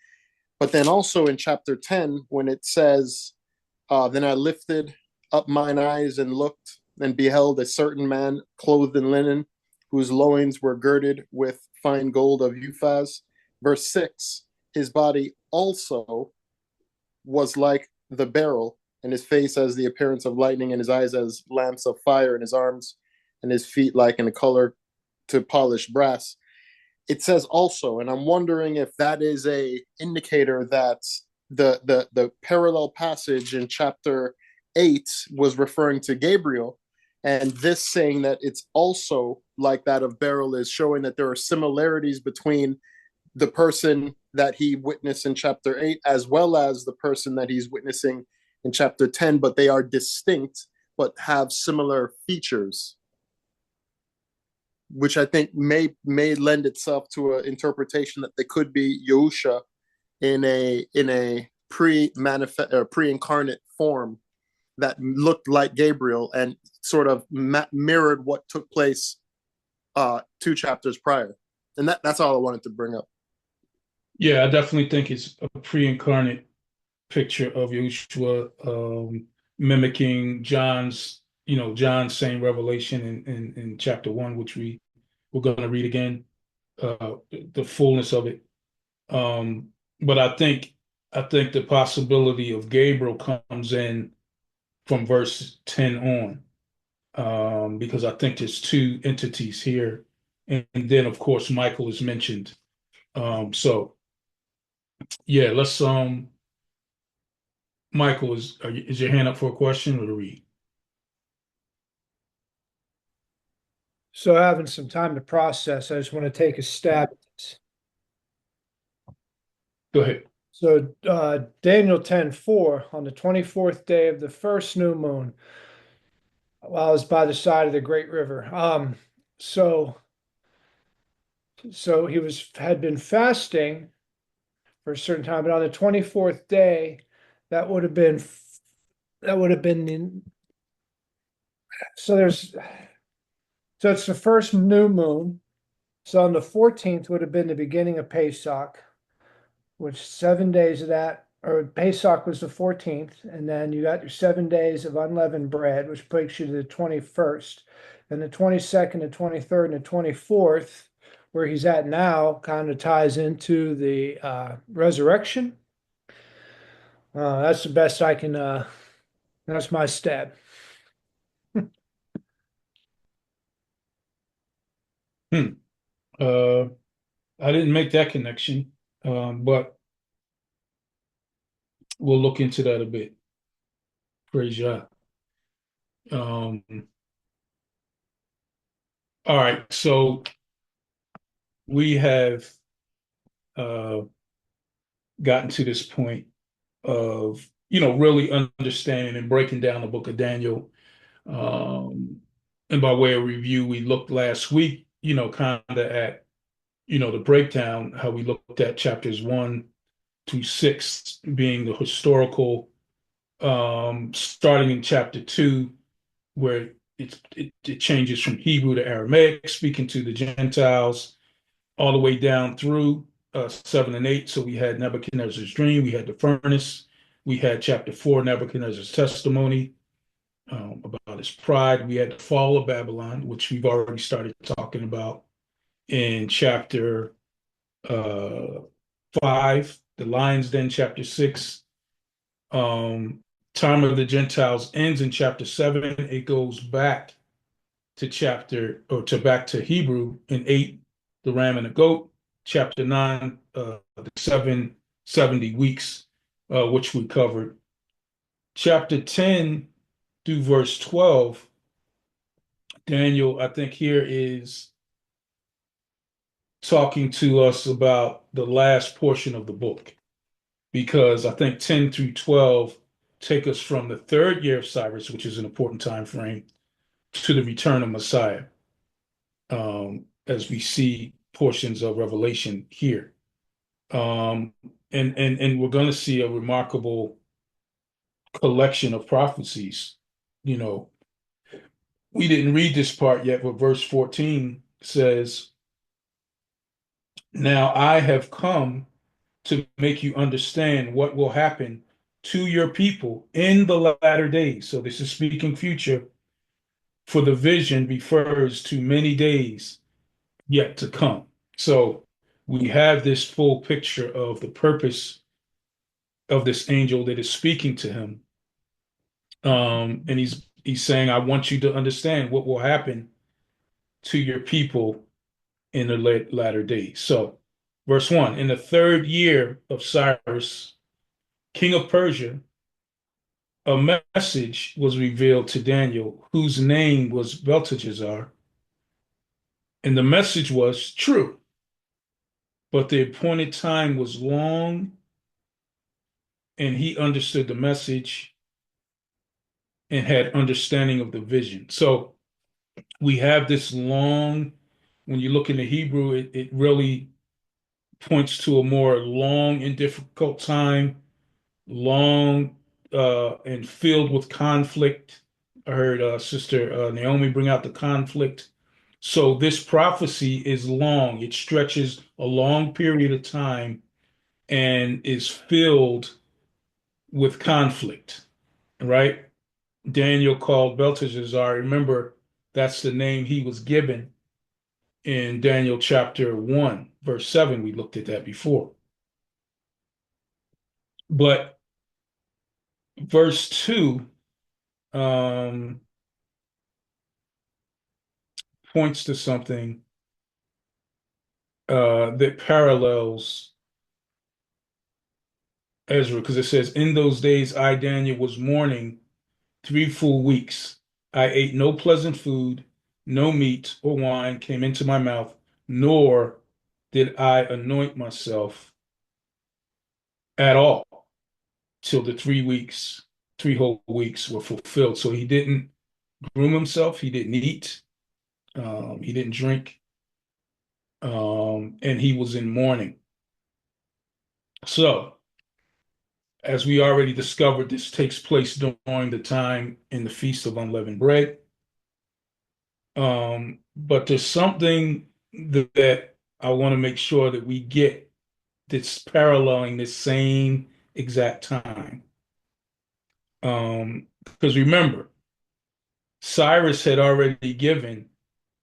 Speaker 14: But then also in chapter 10, when it says, then I lifted up mine eyes and looked, and beheld a certain man clothed in linen, whose loins were girded with fine gold of Uphaz. Verse 6, his body also was like the beryl, and his face as the appearance of lightning, and his eyes as lamps of fire, and his arms and his feet like in a color to polished brass. It says also, and I'm wondering if that is a indicator that the parallel passage in chapter 8 was referring to Gabriel, And this saying that it's also like that of Beryl is showing that there are similarities between the person that he witnessed in chapter 8 as well as the person that he's witnessing in chapter 10, but they are distinct but have similar features, which I think may lend itself to an interpretation that they could be Yahusha in a pre-incarnate form that looked like Gabriel and sort of mirrored what took place 2 chapters prior. And that's all I wanted to bring up.
Speaker 2: Yeah, I definitely think it's a pre-incarnate picture of Yahushua, mimicking John's same revelation in chapter 1, which we're going to read again, the fullness of it. But I think the possibility of Gabriel comes in from verse 10 on, because I think there's two entities here, and then of course Michael is mentioned. So yeah, let's Michael, is your hand up for a question or to read?
Speaker 5: So having some time to process, I just want to take a stab at this.
Speaker 2: Go ahead.
Speaker 5: So Daniel 10:4, on the 24th day of the first new moon, while I was by the side of the great river. So he had been fasting for a certain time, but on the 24th day, that would have been so it's the first new moon. So on the 14th would have been the beginning of Pesach, which 7 days of that, or Pesach was the 14th, and then you got your 7 days of unleavened bread, which takes you to the 21st. And the 22nd, the 23rd, and the 24th, where he's at now, kind of ties into the resurrection. That's the best I can, that's my stab.
Speaker 2: I didn't make that connection, but we'll look into that a bit. Praise Yah. All right, so we have gotten to this point of really understanding and breaking down the book of Daniel. And by way of review, we looked last week, kind of at the breakdown, how we looked at chapters 1 through 6 being the historical, starting in chapter 2, where it changes from Hebrew to Aramaic, speaking to the Gentiles, all the way down through 7 and 8. So we had Nebuchadnezzar's dream, we had the furnace, we had chapter 4, Nebuchadnezzar's testimony about his pride. We had the fall of Babylon, which we've already started talking about in chapter 5, the lion's den, chapter 6. Time of the Gentiles ends in chapter 7. It goes back to back to Hebrew in 8, the ram and the goat. Chapter 9, the 70 weeks, which we covered. Chapter 10 through verse 12, Daniel, I think here is talking to us about the last portion of the book, because I think 10 through 12 take us from the third year of Cyrus, which is an important time frame, to the return of Messiah, as we see portions of Revelation here. And we're going to see a remarkable collection of prophecies. We didn't read this part yet, but verse 14 says, "Now I have come to make you understand what will happen to your people in the latter days." So this is speaking future, for the vision refers to many days yet to come. So we have this full picture of the purpose of this angel that is speaking to him. And he's saying, I want you to understand what will happen to your people in the latter days. So verse 1, in the third year of Cyrus, king of Persia, a message was revealed to Daniel, whose name was Belteshazzar, and the message was true, but the appointed time was long, and he understood the message and had understanding of the vision. So we have this long, when you look in the Hebrew, it really points to a more long and difficult time, long and filled with conflict. I heard Sister Naomi bring out the conflict. So this prophecy is long. It stretches a long period of time and is filled with conflict, right? Daniel called Belteshazzar. Remember, that's the name he was given in Daniel chapter 1, verse 7. We looked at that before. But verse 2 points to something that parallels Ezra, because it says, in those days I, Daniel, was mourning 3 full weeks. I ate no pleasant food, no meat or wine came into my mouth, nor did I anoint myself at all till the 3 weeks, 3 whole weeks were fulfilled. So he didn't groom himself, he didn't eat, he didn't drink, and he was in mourning. So, as we already discovered, this takes place during the time in the Feast of Unleavened Bread. But there's something that I want to make sure that we get that's paralleling this same exact time. Because remember, Cyrus had already given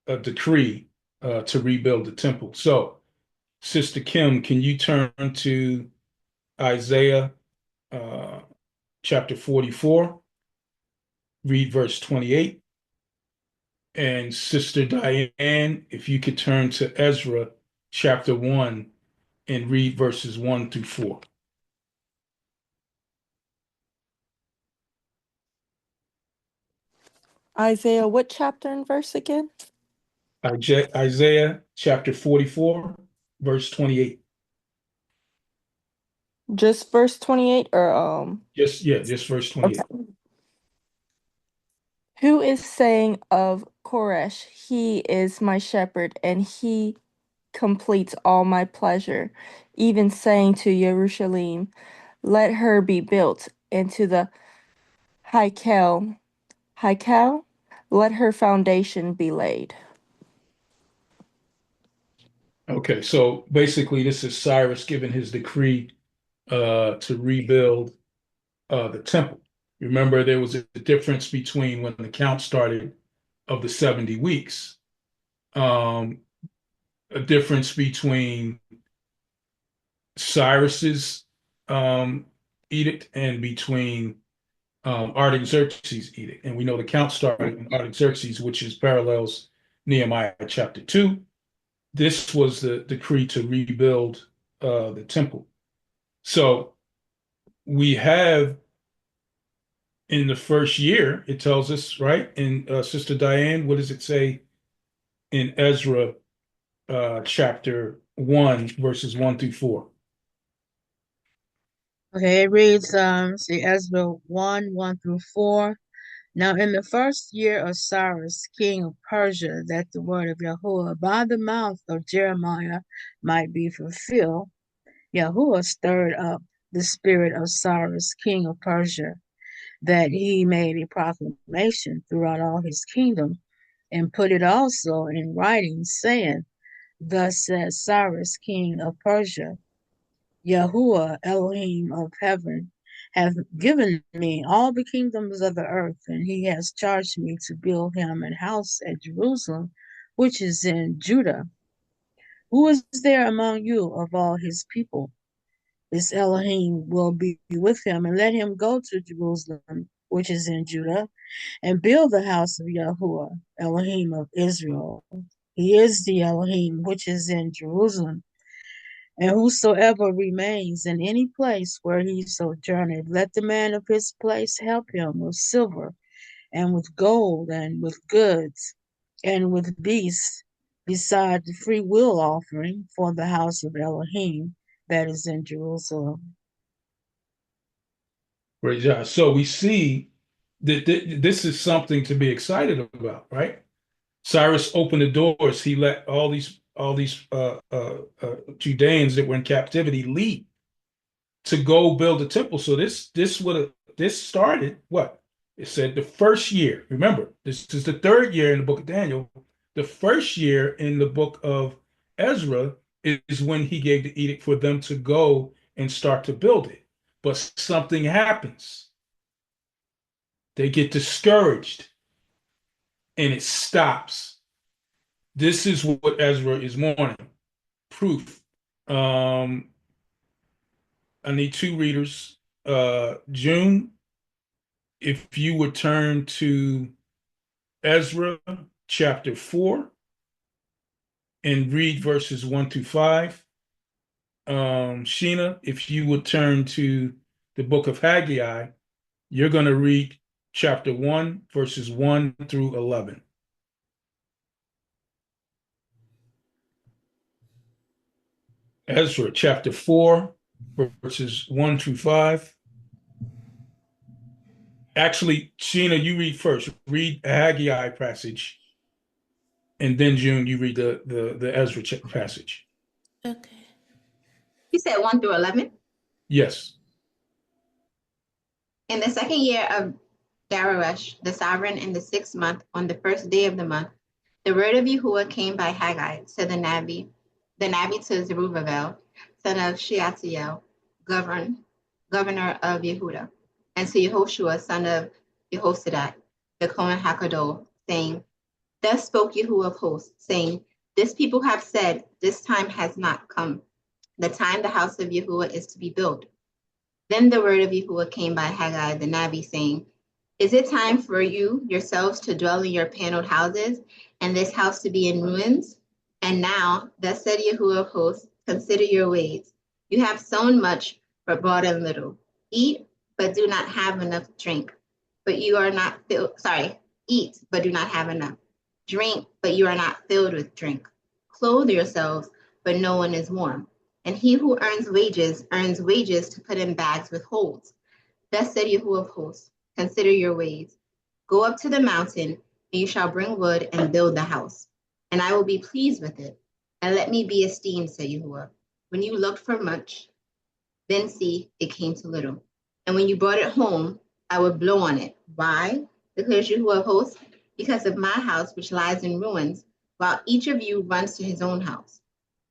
Speaker 2: a decree to rebuild the temple. So, Sister Kim, can you turn to Isaiah uh, chapter 44, read verse 28? And Sister Diane, if you could turn to Ezra chapter 1 and read verses 1 through 4.
Speaker 6: Isaiah, what chapter and verse again?
Speaker 2: Isaiah chapter 44, verse 28.
Speaker 6: Just verse 28 or
Speaker 2: Just verse 28.
Speaker 6: okay. Who is saying of Koresh, he is my shepherd, and he completes all my pleasure, even saying to Jerusalem, let her be built into the Haikel, let her foundation be laid.
Speaker 2: Okay, so basically this is Cyrus giving his decree to rebuild the temple. Remember, there was a difference between when the count started of the 70 weeks, um, a difference between Cyrus's edict and between Artaxerxes' edict. And we know the count started in Artaxerxes, which is parallels Nehemiah chapter 2. This was the decree to rebuild the temple. So we have in the first year, it tells us, right? In Sister Diane, what does it say in Ezra chapter 1, verses 1 through 4?
Speaker 9: Okay, it reads, see Ezra 1 through 4. Now in the first year of Cyrus, king of Persia, that the word of Yahuwah by the mouth of Jeremiah might be fulfilled, Yahuwah stirred up the spirit of Cyrus, king of Persia, that he made a proclamation throughout all his kingdom, and put it also in writing, saying, thus says Cyrus, king of Persia, Yahuwah, Elohim of heaven, hath given me all the kingdoms of the earth, and he has charged me to build him an house at Jerusalem, which is in Judah. Who is there among you of all his people? This Elohim will be with him, and let him go to Jerusalem, which is in Judah, and build the house of Yahuwah, Elohim of Israel. He is the Elohim which is in Jerusalem, And whosoever remains in any place where he sojourneth, let the man of his place help him with silver and with gold and with goods and with beasts, beside the free will offering for the house of Elohim that is in Jerusalem.
Speaker 2: Praise God. So we see that this is something to be excited about, right? Cyrus opened the doors. He let all these Judeans that were in captivity leave to go build a temple. So this started what? It said the first year. Remember, this is the third year in the book of Daniel. The first year in the book of Ezra is when he gave the edict for them to go and start to build it. But something happens. They get discouraged and it stops. This is what Ezra is mourning. Proof. I need two readers. June, if you would turn to Ezra chapter 4 and read verses 1 through 5. Sheena, if you would turn to the book of Haggai, you're going to read chapter 1, verses 1 through 11. Ezra chapter 4, verses 1 through 5. Actually, Sheena, you read first. Read Haggai passage, and then June, you read the Ezra passage.
Speaker 12: Okay. You said 1 through 11?
Speaker 2: Yes.
Speaker 12: In the second year of Darius, the sovereign, in the 6th month, on the first day of the month, the word of Yahuwah came by Haggai to the Nabi to Zerubbabel, son of Shealtiel, governor of Yehuda, and to Yehoshua, son of Jehozadak, the Kohen HaKadol, saying, Thus spoke Yahuwah of hosts, saying, This people have said, This time has not come, the time the house of Yahuwah is to be built. Then the word of Yahuwah came by Haggai the Nabi, saying, Is it time for you yourselves to dwell in your paneled houses, and this house to be in ruins? And now, thus said Yahuwah of hosts, consider your ways. You have sown much, but brought in little. Eat, but do not have enough drink. But you are not filled. Eat, but do not have enough. Drink, but you are not filled with drink. Clothe yourselves, but no one is warm. And he who earns wages to put in bags with holes. Thus said Yahuwah of hosts, consider your ways. Go up to the mountain, and you shall bring wood and build the house. And I will be pleased with it. And let me be esteemed, said Yahuwah. When you looked for much, then see, it came to little. And when you brought it home, I would blow on it. Why? Declares Yahuwah of hosts, because of my house which lies in ruins, while each of you runs to his own house.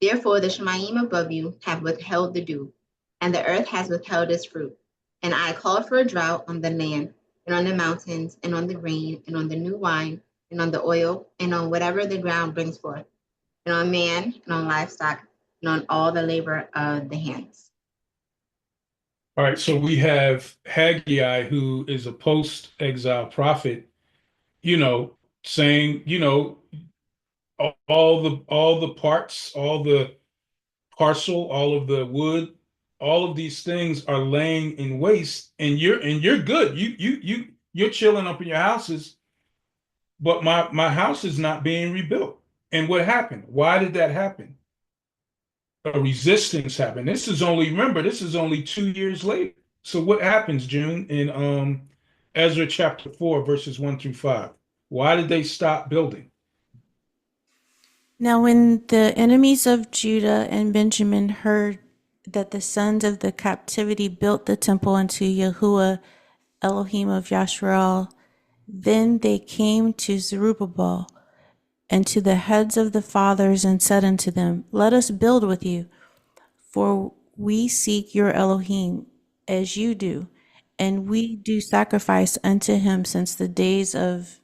Speaker 12: Therefore the Shemaim above you have withheld the dew, and the earth has withheld its fruit. And I called for a drought on the land, and on the mountains, and on the grain, and on the new wine, and on the oil, and on whatever the ground brings forth, and on man, and on livestock, and on all the labor of the hands.
Speaker 2: All right, so we have Haggai, who is a post-exile prophet, saying, all the parts, all the parcel, all of the wood, all of these things are laying in waste, and you're good. You're chilling up in your houses, but my house is not being rebuilt. And what happened? Why did that happen? A resistance happened. This is only 2 years later. So what happens, June, in Ezra chapter 4, verses 1 through 5? Why did they stop building?
Speaker 15: Now, when the enemies of Judah and Benjamin heard that the sons of the captivity built the temple unto Yahuwah, Elohim of Yashrael, then they came to Zerubbabel and to the heads of the fathers and said unto them, Let us build with you, for we seek your Elohim as you do, and we do sacrifice unto him since the days of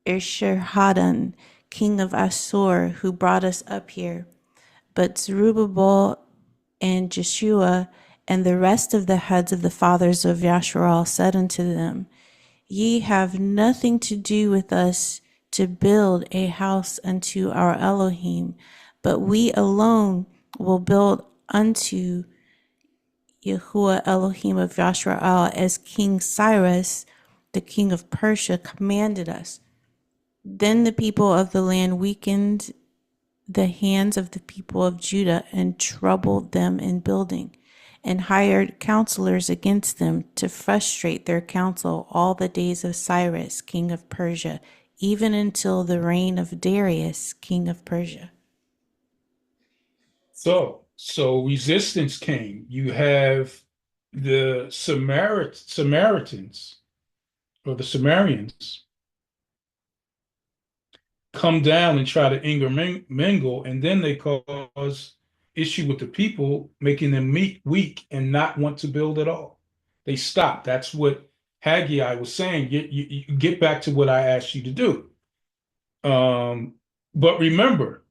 Speaker 15: Esarhaddon, king of Assur, who brought us up here. But Zerubbabel and Jeshua and the rest of the heads of the fathers of Yashrael said unto them, Ye have nothing to do with us to build a house unto our Elohim, but we alone will build unto Yahuwah Elohim of Yashrael as King Cyrus, the king of Persia, commanded us. Then the people of the land weakened the hands of the people of Judah and troubled them in building, and hired counselors against them to frustrate their counsel all the days of Cyrus, king of Persia, even until the reign of Darius, king of Persia.
Speaker 2: So resistance came. You have the Samaritans or the Sumerians come down and try to intermingle, and then they cause issue with the people, making them weak and not want to build at all. They stop. That's what Haggai was saying. You get back to what I asked you to do. But remember,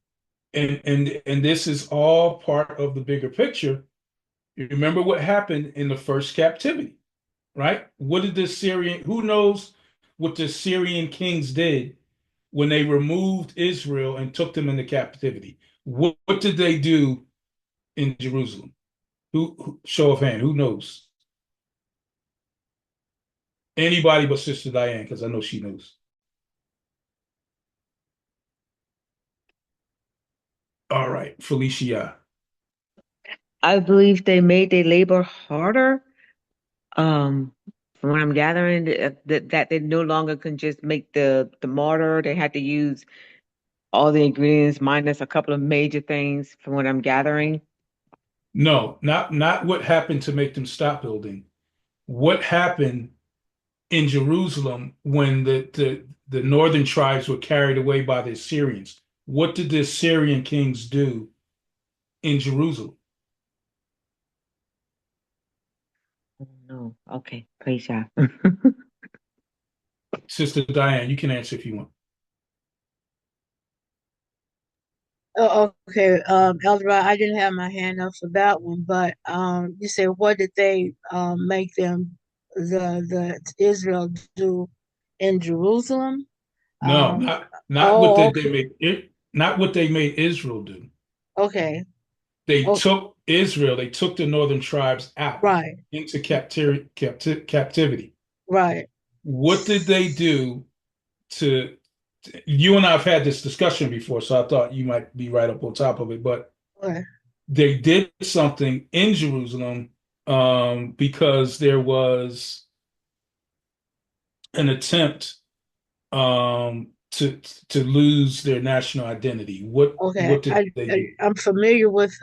Speaker 2: and this is all part of the bigger picture. You remember what happened in the first captivity, right? What did the Syrian, who knows what the Syrian kings did when they removed Israel and took them into captivity? What did they do in Jerusalem? Show of hand, who knows? Anybody but Sister Diane, because I know she knows. All right, Felicia.
Speaker 11: I believe they made their labor harder. From what I'm gathering, that they no longer can just make the mortar. They had to use all the ingredients minus a couple of major things, from what I'm gathering.
Speaker 2: No, not what happened to make them stop building. What happened in Jerusalem when the northern tribes were carried away by the Assyrians? What did the Assyrian kings do in Jerusalem?
Speaker 11: Oh, no. Okay, praise God.
Speaker 2: Sister Diane, you can answer if you want.
Speaker 9: Oh, okay. Elder, I didn't have my hand up for that one, but you said what did they make them the Israel do in Jerusalem?
Speaker 2: No,
Speaker 9: Um,
Speaker 2: not what
Speaker 9: oh,
Speaker 2: did they
Speaker 9: okay,
Speaker 2: make it, not what they made Israel do.
Speaker 9: okay,
Speaker 2: They
Speaker 9: oh,
Speaker 2: took Israel, they took the northern tribes out
Speaker 9: right,
Speaker 2: into captivity.
Speaker 9: right,
Speaker 2: What did they do to you and I have had this discussion before, so I thought you might be right up on top of it, but
Speaker 9: okay,
Speaker 2: they did something in Jerusalem because there was an attempt to lose their national identity.
Speaker 9: okay.
Speaker 2: What did they do?
Speaker 9: I'm familiar with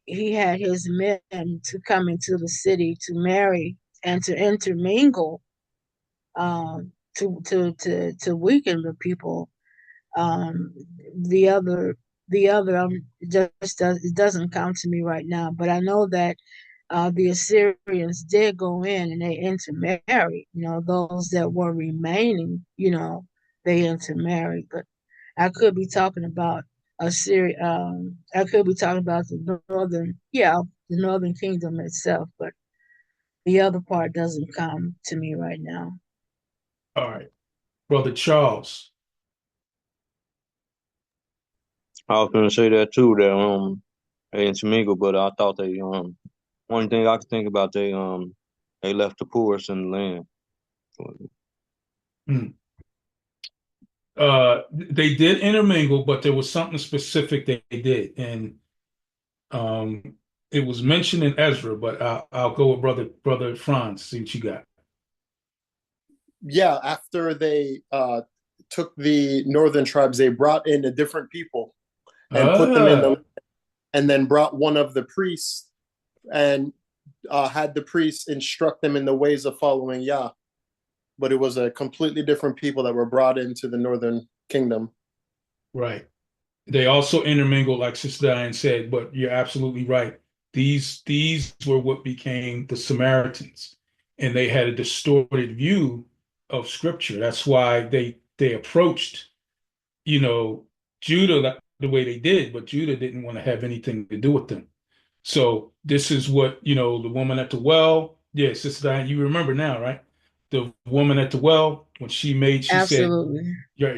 Speaker 9: he had his men to come into the city to marry and to intermingle to weaken the people. Um, the other just it doesn't come to me right now, but I know that the Assyrians did go in and they intermarried. You know, those that were remaining, you know, they intermarried. But I could be talking about Assyria. I could be talking about the northern kingdom itself, but the other part doesn't come to me right now.
Speaker 2: All right, Brother Charles.
Speaker 7: I was gonna say that too, that they intermingle, but I thought they only thing I could think about, they left the poorest in the land.
Speaker 2: Hmm. They did intermingle, but there was something specific they did, and um, it was mentioned in Ezra. But I'll go with brother Franz. See what you got.
Speaker 14: Yeah, after they took the northern tribes, they brought in a different people and put them in the,
Speaker 2: Ah,
Speaker 14: and then brought one of the priests and had the priests instruct them in the ways of following Yah. But it was a completely different people that were brought into the northern kingdom.
Speaker 2: right. They also intermingled, like Sister Diane said, but you're absolutely right. These were what became the Samaritans, and they had a distorted view of Scripture. That's why they approached, you know, Judah the way they did, but Judah didn't want to have anything to do with them. So this is what, the woman at the well, yeah, Sister Diane, you remember now, right? The woman at the well, when she said,
Speaker 9: Absolutely.
Speaker 2: yeah,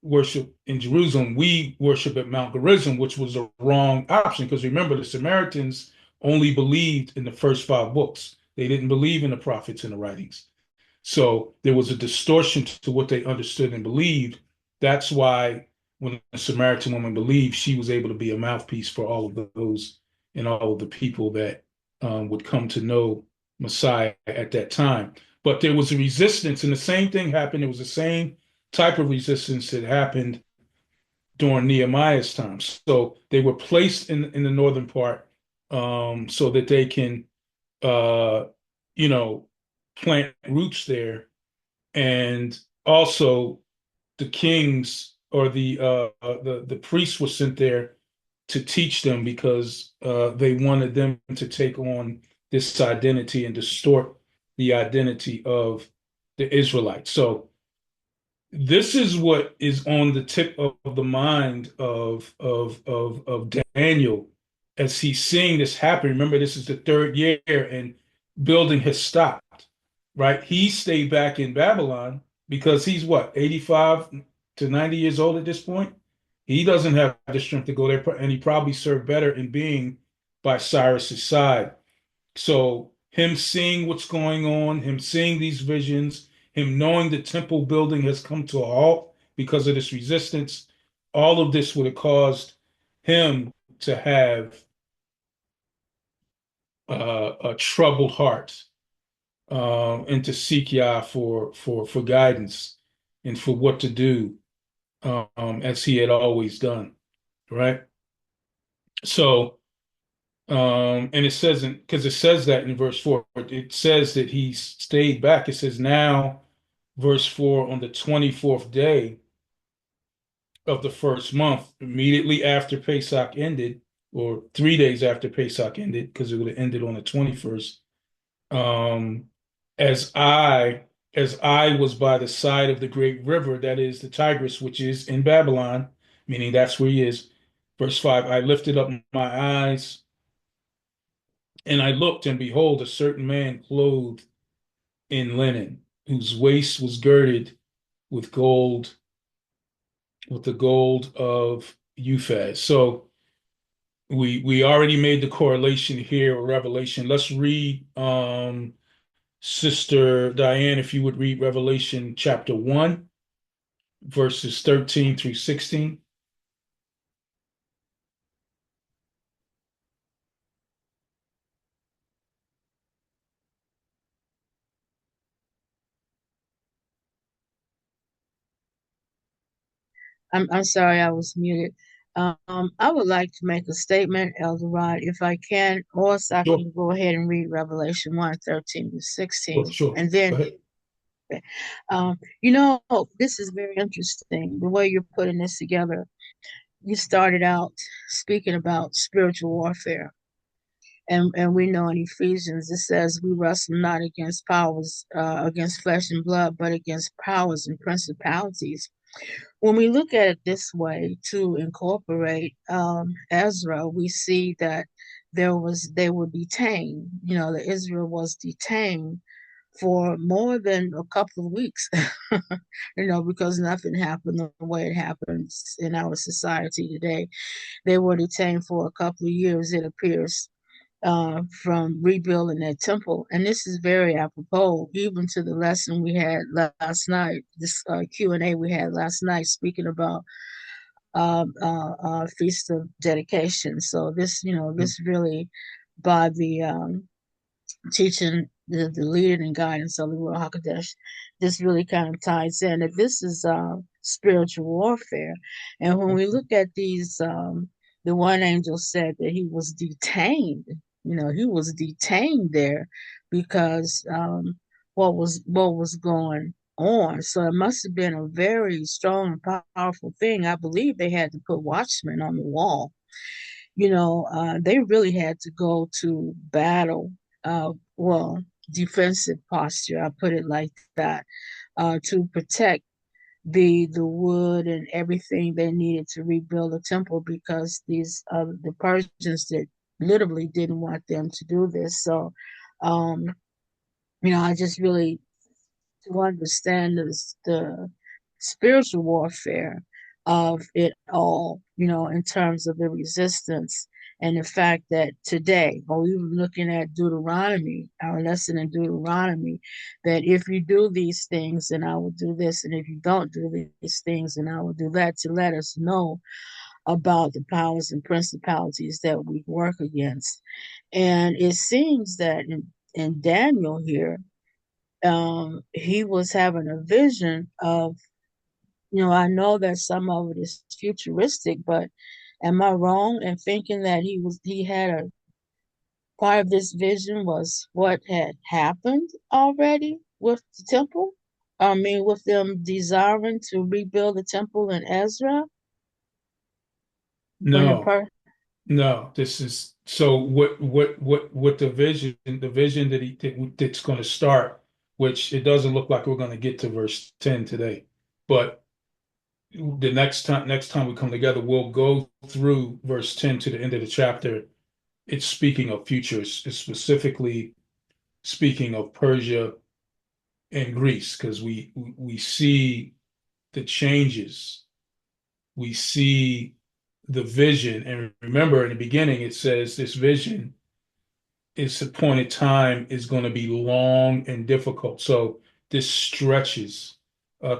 Speaker 2: worship in Jerusalem. We worship at Mount Gerizim, which was a wrong option because remember, the Samaritans only believed in the first 5 books. They didn't believe in the prophets and the writings. So there was a distortion to what they understood and believed. That's why when the Samaritan woman believed, she was able to be a mouthpiece for all of those and all of the people that would come to know Messiah at that time. But there was a resistance, and the same thing happened. It was the same type of resistance that happened during Nehemiah's time. So they were placed in the northern part so that they can, uh, you know, plant roots there. And also, the kings or the priests were sent there to teach them because they wanted them to take on this identity and distort the identity of the Israelites. So this is what is on the tip of the mind of Daniel as he's seeing this happen. Remember, this is the 3rd year, and building has stopped, right? He stayed back in Babylon because he's what, 85 to 90 years old at this point? He doesn't have the strength to go there, and he probably served better in being by Cyrus's side. So him seeing what's going on, him seeing these visions, him knowing the temple building has come to a halt because of this resistance, all of this would have caused him to have a troubled heart and to seek Yah for guidance and for what to do as he had always done, right? So and it says because it says that in verse 4, it says that he stayed back. It says now, verse 4, on the 24th day of the first month, immediately after Pesach ended, or 3 days after Pesach ended, because it would have ended on the 21st. Um, as I was by the side of the great river, that is the Tigris, which is in Babylon, meaning that's where he is. Verse 5, I lifted up my eyes and I looked, and behold, a certain man clothed in linen, whose waist was girded with gold, with the gold of Uphaz. So we already made the correlation here with Revelation. Let's read, Sister Diane, if you would read Revelation chapter 1, verses 13 through 16.
Speaker 9: I'm sorry, I was muted. I would like to make a statement, Elder Rod, if I can, or else I
Speaker 2: Sure,
Speaker 9: can go ahead and read Revelation 1:13 to 16.
Speaker 2: sure.
Speaker 9: And
Speaker 2: Go
Speaker 9: then,
Speaker 2: ahead.
Speaker 9: this is very interesting, the way you're putting this together. You started out speaking about spiritual warfare. And we know in Ephesians it says we wrestle not against powers, against flesh and blood, but against powers and principalities. When we look at it this way, to incorporate Ezra, we see that they were detained. The Israel was detained for more than a couple of weeks, because nothing happened the way it happens in our society today. They were detained for a couple of years, it appears, from rebuilding that temple. And this is very apropos, even to the lesson we had last night, this Q&A we had last night, speaking about Feast of Dedication. So this really, by the teaching, the leading and guidance of the Ruach HaKodesh, this really kind of ties in that this is spiritual warfare. And when we look at these, the one angel said that he was detained. He was detained there because what was going on. So it must have been a very strong and powerful thing. I believe they had to put watchmen on the wall. They really had to go to battle, well, defensive posture, I put it like that, to protect the wood and everything they needed to rebuild the temple, because the Persians that literally didn't want them to do this. So, I just really, to understand spiritual warfare of it all, in terms of the resistance and the fact that today, or we were looking at Deuteronomy, our lesson in Deuteronomy, that if you do these things, then I will do this, and if you don't do these things, then I will do that, to let us know about the powers and principalities that we work against. And it seems that in Daniel here, he was having a vision of, I know that some of it is futuristic, but am I wrong in thinking that he had a part of this vision was what had happened already with the temple? I mean, with them desiring to rebuild the temple in Ezra?
Speaker 2: No, no. This is so. What the vision that's going to start, which it doesn't look like we're going to get to verse 10 today, but the next time we come together, we'll go through verse 10 to the end of the chapter. It's speaking of futures. It's specifically speaking of Persia and Greece, because we see the changes. We see the vision. And remember, in the beginning, it says this vision, its appointed time is going to be long and difficult. So this stretches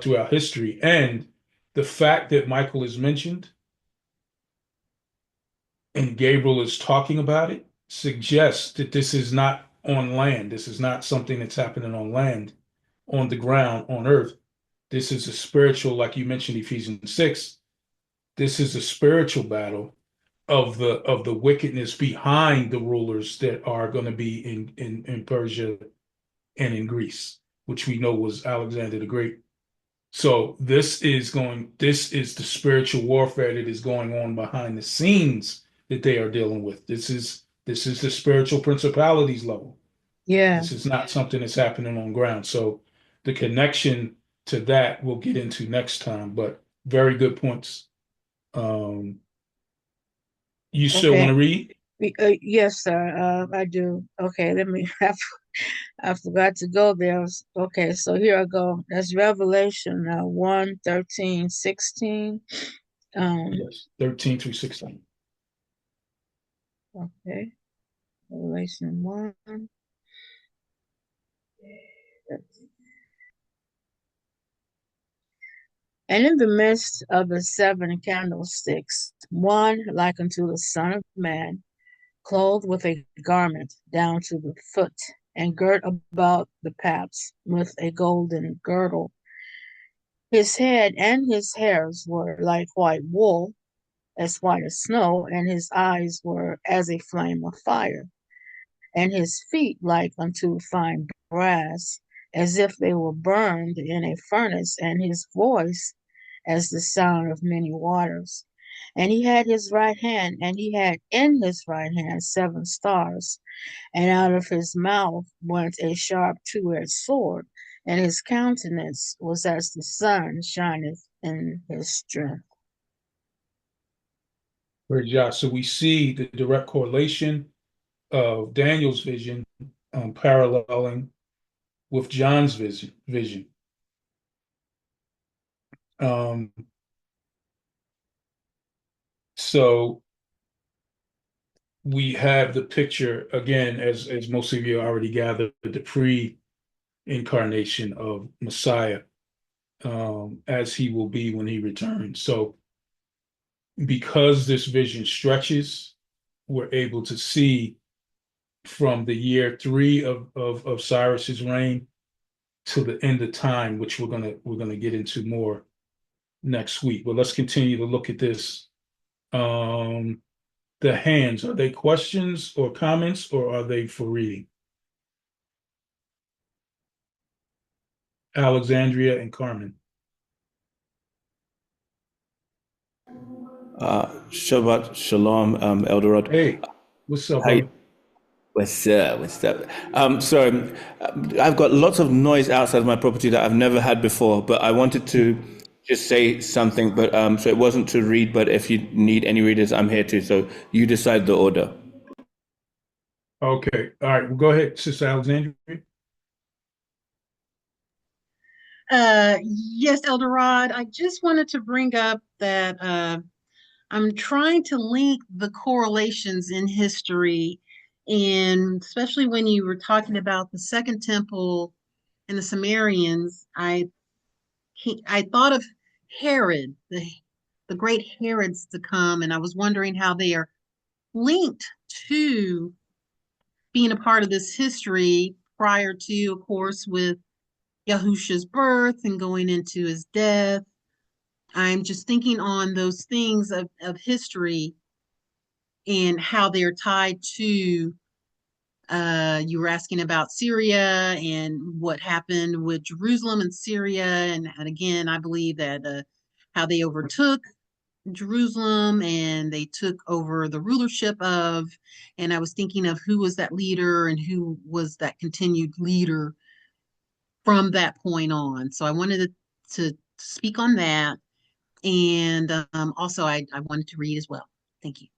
Speaker 2: throughout history. And the fact that Michael is mentioned and Gabriel is talking about it suggests that this is not on land. This is not something that's happening on land, on the ground, on earth. This is a spiritual, like you mentioned, Ephesians 6. This is a spiritual battle of the wickedness behind the rulers that are going to be in Persia and in Greece, which we know was Alexander the Great. So this is the spiritual warfare that is going on behind the scenes that they are dealing with. This is the spiritual principalities level.
Speaker 9: Yeah.
Speaker 2: This is not something that's happening on ground. So the connection to that we'll get into next time, but very good points. You still want
Speaker 9: Okay.
Speaker 2: to read?
Speaker 9: Yes, sir. I do. Okay, let me. I forgot to go there. Okay, so here I go. That's Revelation 1, 13, 16.
Speaker 2: Yes, 13 through 16.
Speaker 9: Okay, Revelation 1. And in the midst of the seven candlesticks, one like unto the Son of Man, clothed with a garment down to the foot, and girt about the paps with a golden girdle. His head and his hairs were like white wool, as white as snow, and his eyes were as a flame of fire, and his feet like unto fine brass, as if they were burned in a furnace, and his voice as the sound of many waters. And he had his right hand, and he had in his right hand 7 stars, and out of his mouth went a sharp two-edged sword, and his countenance was as the sun shineth in his strength.
Speaker 2: Great job. So we see the direct correlation of Daniel's vision paralleling with John's vision. So we have the picture again, as most of you already gathered, the pre-incarnation of Messiah, as he will be when he returns. So because this vision stretches, we're able to see from the year 3 of Cyrus's reign to the end of time, which we're gonna get into more next week. But let's continue to look at this. The hands, are they questions or comments, or are they for reading? Alexandria and Carmen.
Speaker 16: Shabbat Shalom, Elder Rod.
Speaker 2: Hey, what's up,
Speaker 16: How you-
Speaker 2: brother?
Speaker 16: What's up? What's up? Sorry, I've got lots of noise outside my property that I've never had before, but I wanted to just say something, but so it wasn't to read, but if you need any readers, I'm here too. So you decide the order.
Speaker 2: Okay, all right, well, go ahead, Sister Alexandria.
Speaker 8: Yes, Eldorad, I just wanted to bring up that I'm trying to link the correlations in history, and especially when you were talking about the Second Temple and the Sumerians, I thought of Herod, the great Herods to come, and I was wondering how they are linked to being a part of this history prior to, of course, with Yahusha's birth and going into his death. I'm just thinking on those things of history and how they're tied to, you were asking about Syria and what happened with Jerusalem and Syria. And again, I believe that how they overtook Jerusalem and they took over the rulership of, and I was thinking of who was that leader and who was that continued leader from that point on. So I wanted to speak on that. And also I wanted to read as well. Thank you.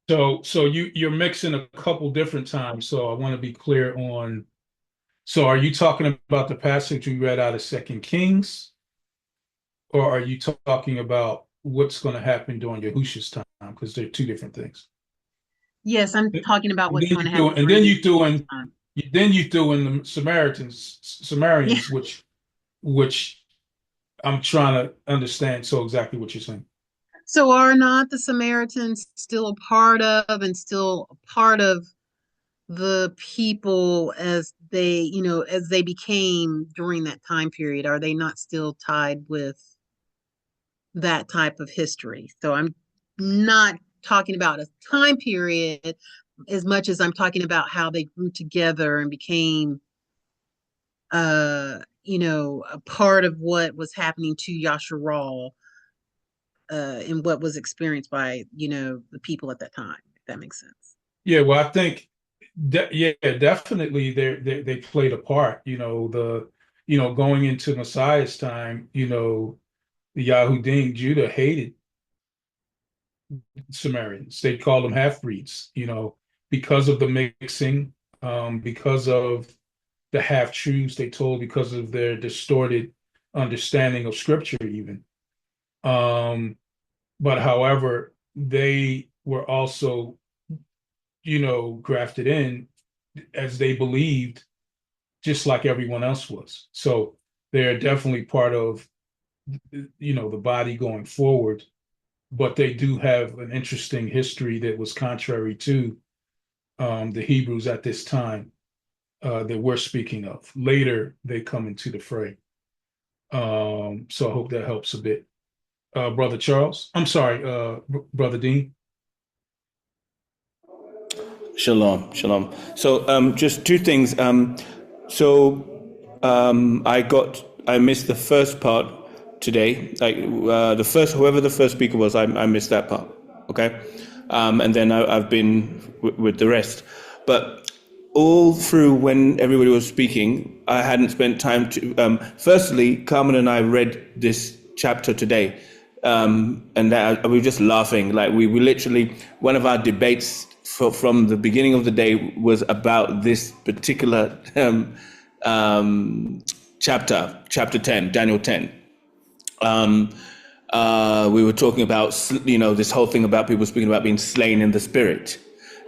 Speaker 2: So you're mixing a couple different times. So I want to be clear on. So are you talking about the passage you read out of Second Kings, or are you talking about what's going to happen during Yahusha's time? Because they're two different things.
Speaker 8: Yes, I'm talking about what's going to happen.
Speaker 2: And then you threw in the Sumerians,
Speaker 8: Yeah.
Speaker 2: which I'm trying to understand. So exactly what you're saying.
Speaker 8: So are not the Samaritans still a part of and still a part of the people as they, as they became during that time period? Are they not still tied with that type of history? So I'm not talking about a time period as much as I'm talking about how they grew together and became a part of what was happening to Yasharal and what was experienced by the people at that time, if that makes sense.
Speaker 2: Yeah, well, I think definitely they played a part. Going into Messiah's time, the Yahudim, Judah hated Samaritans. They called them half-breeds, because of the mixing, because of the half-truths they told, because of their distorted understanding of scripture even. But however, they were also, grafted in as they believed, just like everyone else was. So they're definitely part of, the body going forward. But they do have an interesting history that was contrary to the Hebrews at this time that we're speaking of. Later, they come into the fray. So I hope that helps a bit. Brother Charles, I'm sorry, Brother Dean.
Speaker 16: Shalom. So just two things. I missed the first part today. Like whoever the first speaker was, I missed that part. Okay, and then I've been with the rest. But all through when everybody was speaking, I hadn't spent time to. Firstly, Carmen and I read this chapter today, and we were just laughing. Like we literally, one of our debates from the beginning of the day was about this particular chapter 10, Daniel 10. We were talking about, this whole thing about people speaking about being slain in the spirit.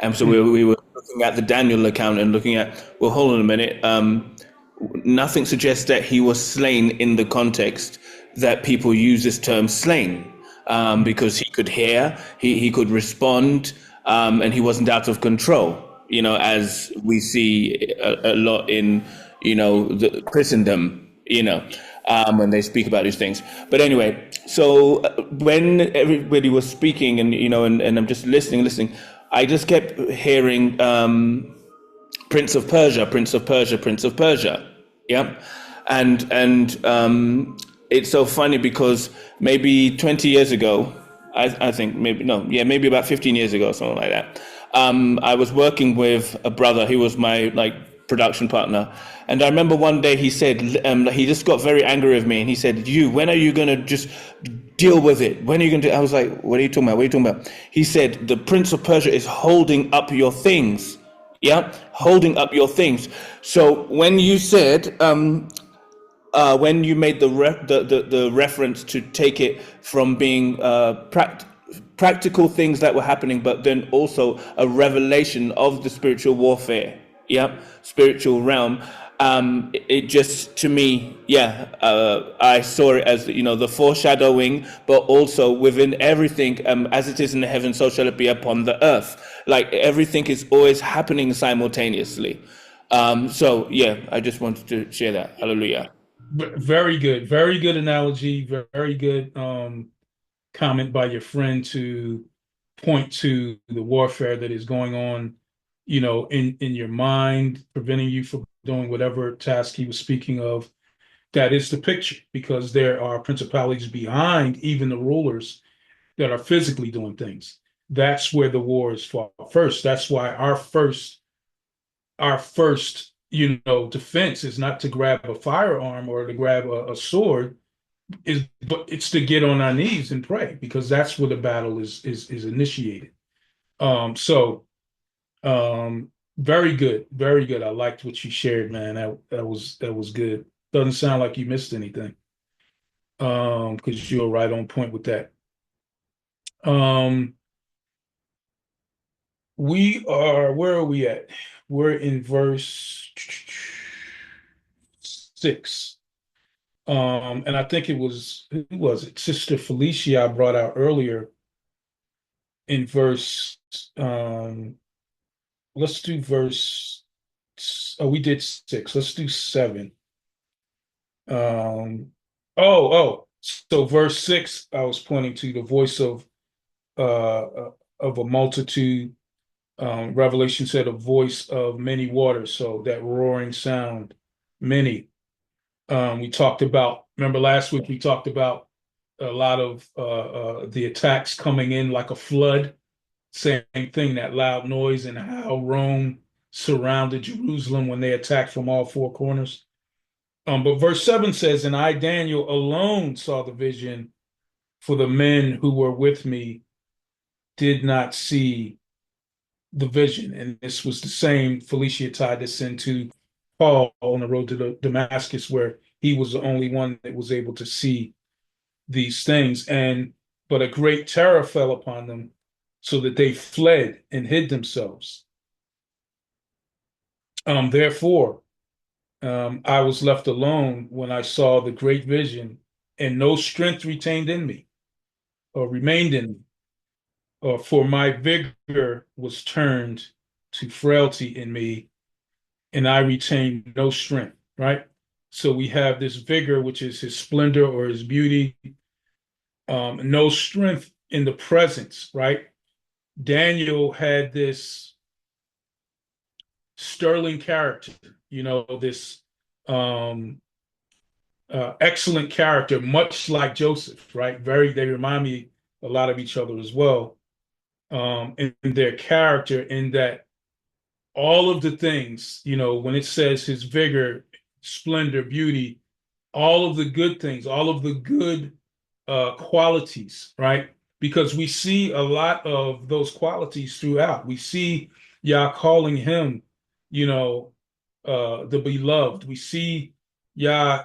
Speaker 16: And so we were looking at the Daniel account and looking at, well, hold on a minute. Nothing suggests that he was slain in the context that people use this term slain, because he could hear, he could respond, and he wasn't out of control, as we see a lot in, the Christendom, when they speak about these things. But anyway, so when everybody was speaking and, and I'm just listening, I just kept hearing Prince of Persia. Yeah. And it's so funny because maybe 20 years ago, I think maybe about 15 years ago, something like that. I was working with a brother. He was my production partner. And I remember one day he said, he just got very angry with me. And he said, when are you going to just deal with it? When are you going to? I was like, what are you talking about? He said, the Prince of Persia is holding up your things. Yeah, holding up your things. So when you said when you made the reference to take it from being practical things that were happening, but then also a revelation of the spiritual warfare, spiritual realm. It just, to me, I saw it as, the foreshadowing, but also within everything, as it is in the heaven, so shall it be upon the earth. Like everything is always happening simultaneously. I just wanted to share that. Hallelujah.
Speaker 2: Very good. Very good analogy. Very good comment by your friend to point to the warfare that is going on, in your mind, preventing you from doing whatever task he was speaking of. That is the picture, because there are principalities behind even the rulers that are physically doing things. That's where the war is fought first. That's why our first defense is not to grab a firearm or to grab a sword, but it's to get on our knees and pray, because that's where the battle is initiated. So very good, very good. I liked what you shared, man. That was good. Doesn't sound like you missed anything, because you're right on point with that. Where are we at? We're in verse 6. And I think who was it? Sister Felicia I brought out earlier in verse, let's do we did 6. Let's do 7. So verse 6, I was pointing to the voice of a multitude. Revelation said a voice of many waters, so that roaring sound, many. We talked about, remember last week we talked about a lot of the attacks coming in like a flood. Same thing, that loud noise, and how Rome surrounded Jerusalem when they attacked from all four corners. But verse 7 says, and I, Daniel, alone saw the vision, for the men who were with me did not see the vision. And this was the same, Felicia tied this into Paul on the road to Damascus, where he was the only one that was able to see these things. But a great terror fell upon them, so that they fled and hid themselves. Therefore, I was left alone when I saw the great vision, and no strength retained in me, or remained in me. For my vigor was turned to frailty in me, and I retained no strength, right? So we have this vigor, which is his splendor or his beauty, no strength in the presence, right? Daniel had this sterling character, this excellent character, much like Joseph, right? They remind me a lot of each other as well, in their character, in that all of the things, when it says his vigor, splendor, beauty, all of the good things, all of the good qualities, right? Because we see a lot of those qualities throughout. We see Yah calling him, the beloved. We see Yah,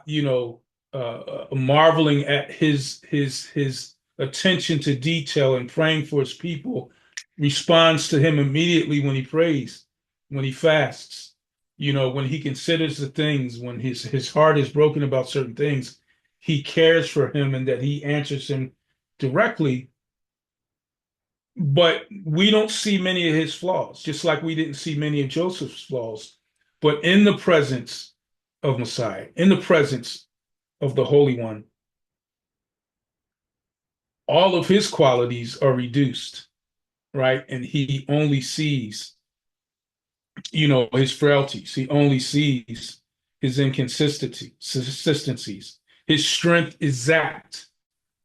Speaker 2: marveling at his attention to detail and praying for his people. Responds to him immediately when he prays, when he fasts, when he considers the things, when his heart is broken about certain things, he cares for him, and that he answers him directly. But we don't see many of his flaws, just like we didn't see many of Joseph's flaws. But in the presence of Messiah, in the presence of the Holy One, all of his qualities are reduced, right? And he only sees, his frailties. He only sees his inconsistencies. His strength is zapped,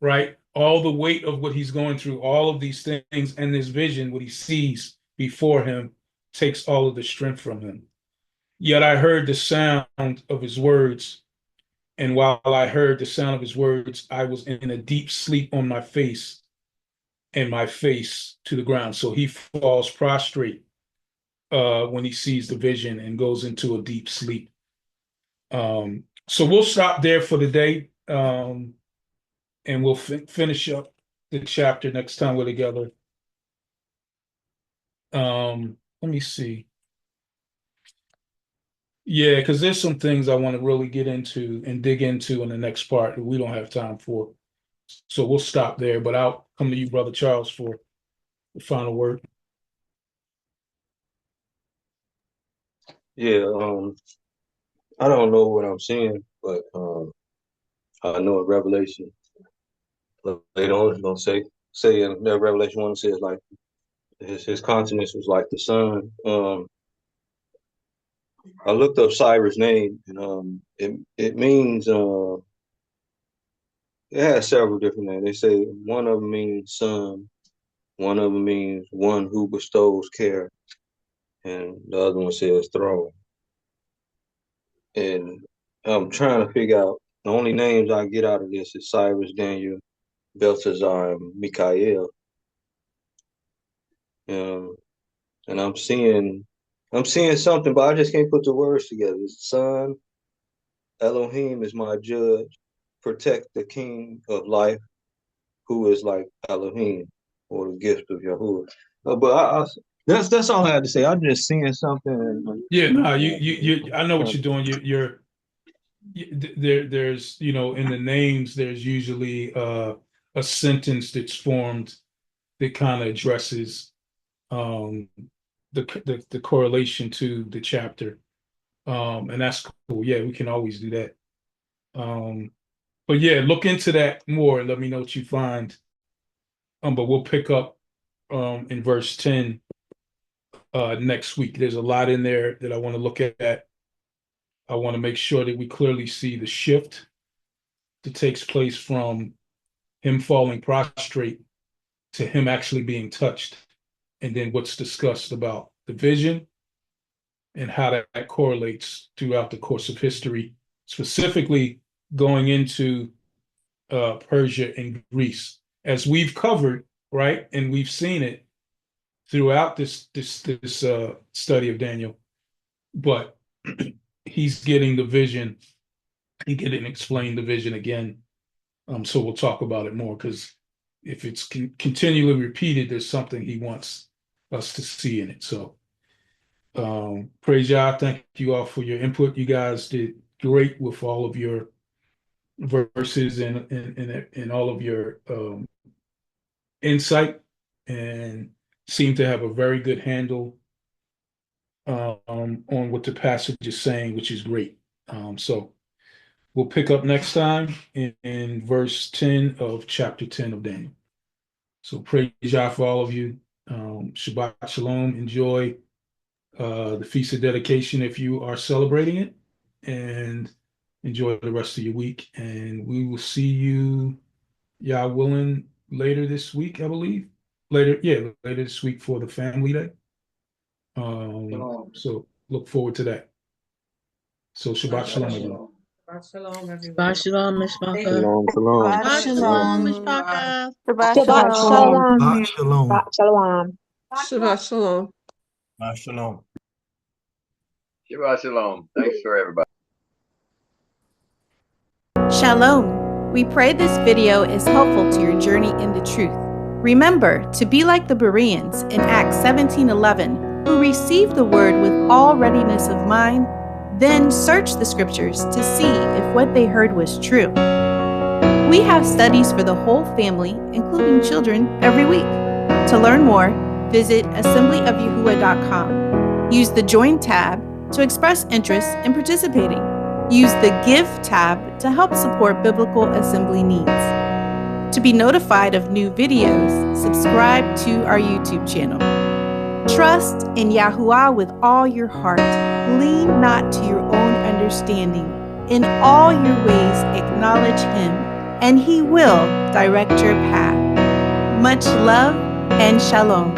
Speaker 2: right? All the weight of what he's going through, all of these things, and this vision, what he sees before him, takes all of the strength from him. Yet I heard the sound of his words, and while I heard the sound of his words, I was in a deep sleep on my face, and my face to the ground. So he falls prostrate when he sees the vision and goes into a deep sleep. So we'll stop there for the day, and we'll finish up the chapter next time we're together. Let me see. Yeah, because there's some things I want to really get into and dig into in the next part that we don't have time for. So we'll stop there, but I'll come to you, Brother Charles, for the final word.
Speaker 7: Yeah, I don't know what I'm seeing, but I know in Revelation later on it's gonna say in that Revelation 1 says like his countenance was like the sun. I looked up Cyrus' name, and it means it has several different names. They say one of them means son, one of them means one who bestows care, and the other one says throne. And I'm trying to figure out the only names I get out of this is Cyrus, Daniel, Belteshazzar, and Michael. And I'm seeing something, but I just can't put the words together. It's son, Elohim is my judge, protect the king of life, who is like Elohim, or the gift of Yahuwah. But that's all I had to say. I'm just seeing something.
Speaker 2: Yeah, no, you. I know what you're doing. There's in the names there's usually a sentence that's formed that kind of addresses the correlation to the chapter, and that's cool. Yeah, we can always do that. But yeah, look into that more and let me know what you find. But we'll pick up in verse 10 next week. There's a lot in there that I want to look at. I want to make sure that we clearly see the shift that takes place from him falling prostrate to him actually being touched, and then what's discussed about the vision and how that correlates throughout the course of history, specifically going into Persia and Greece, as we've covered, right? And we've seen it throughout this study of Daniel. But he's getting the vision. He getting explain the vision again. So we'll talk about it more, because if it's continually repeated, there's something he wants us to see in it. So praise Yah. Thank you all for your input. You guys did great with all of your verses and all of your insight, and seem to have a very good handle on what the passage is saying, which is great. So we'll pick up next time in verse 10 of chapter 10 of Daniel. So praise Yah for all of you. Shabbat Shalom. Enjoy the Feast of Dedication if you are celebrating it, and enjoy the rest of your week. And we will see you, Yah willing, later this week, I believe. Later this week for the family day. So look forward to that. So Shabbat Shalom, everyone.
Speaker 10: Shabbat shalom, everyone.
Speaker 9: Shabbat shalom, Mishpacha.
Speaker 7: Shalom, shalom.
Speaker 13: Shabbat
Speaker 8: Shalom,
Speaker 13: shalom.
Speaker 8: Mishpacha.
Speaker 6: Shabbat
Speaker 11: Shabbat
Speaker 6: shalom.
Speaker 11: shalom.
Speaker 17: Shalom.
Speaker 11: Shabbat shalom.
Speaker 10: Shabbat shalom.
Speaker 17: Shalom.
Speaker 18: Shabbat shalom. Thanks for everybody.
Speaker 15: Shalom. We pray this video is helpful to your journey in the truth. Remember to be like the Bereans in Acts 17:11, who received the word with all readiness of mind, then searched the scriptures to see if what they heard was true. We have studies for the whole family, including children, every week. To learn more, visit assemblyofyahuwah.com. Use the Join tab to express interest in participating. Use the Give tab to help support biblical assembly needs. To be notified of new videos, subscribe to our YouTube channel. Trust in Yahuwah with all your heart. Lean not to your own understanding. In all your ways acknowledge Him, and He will direct your path. Much love and shalom.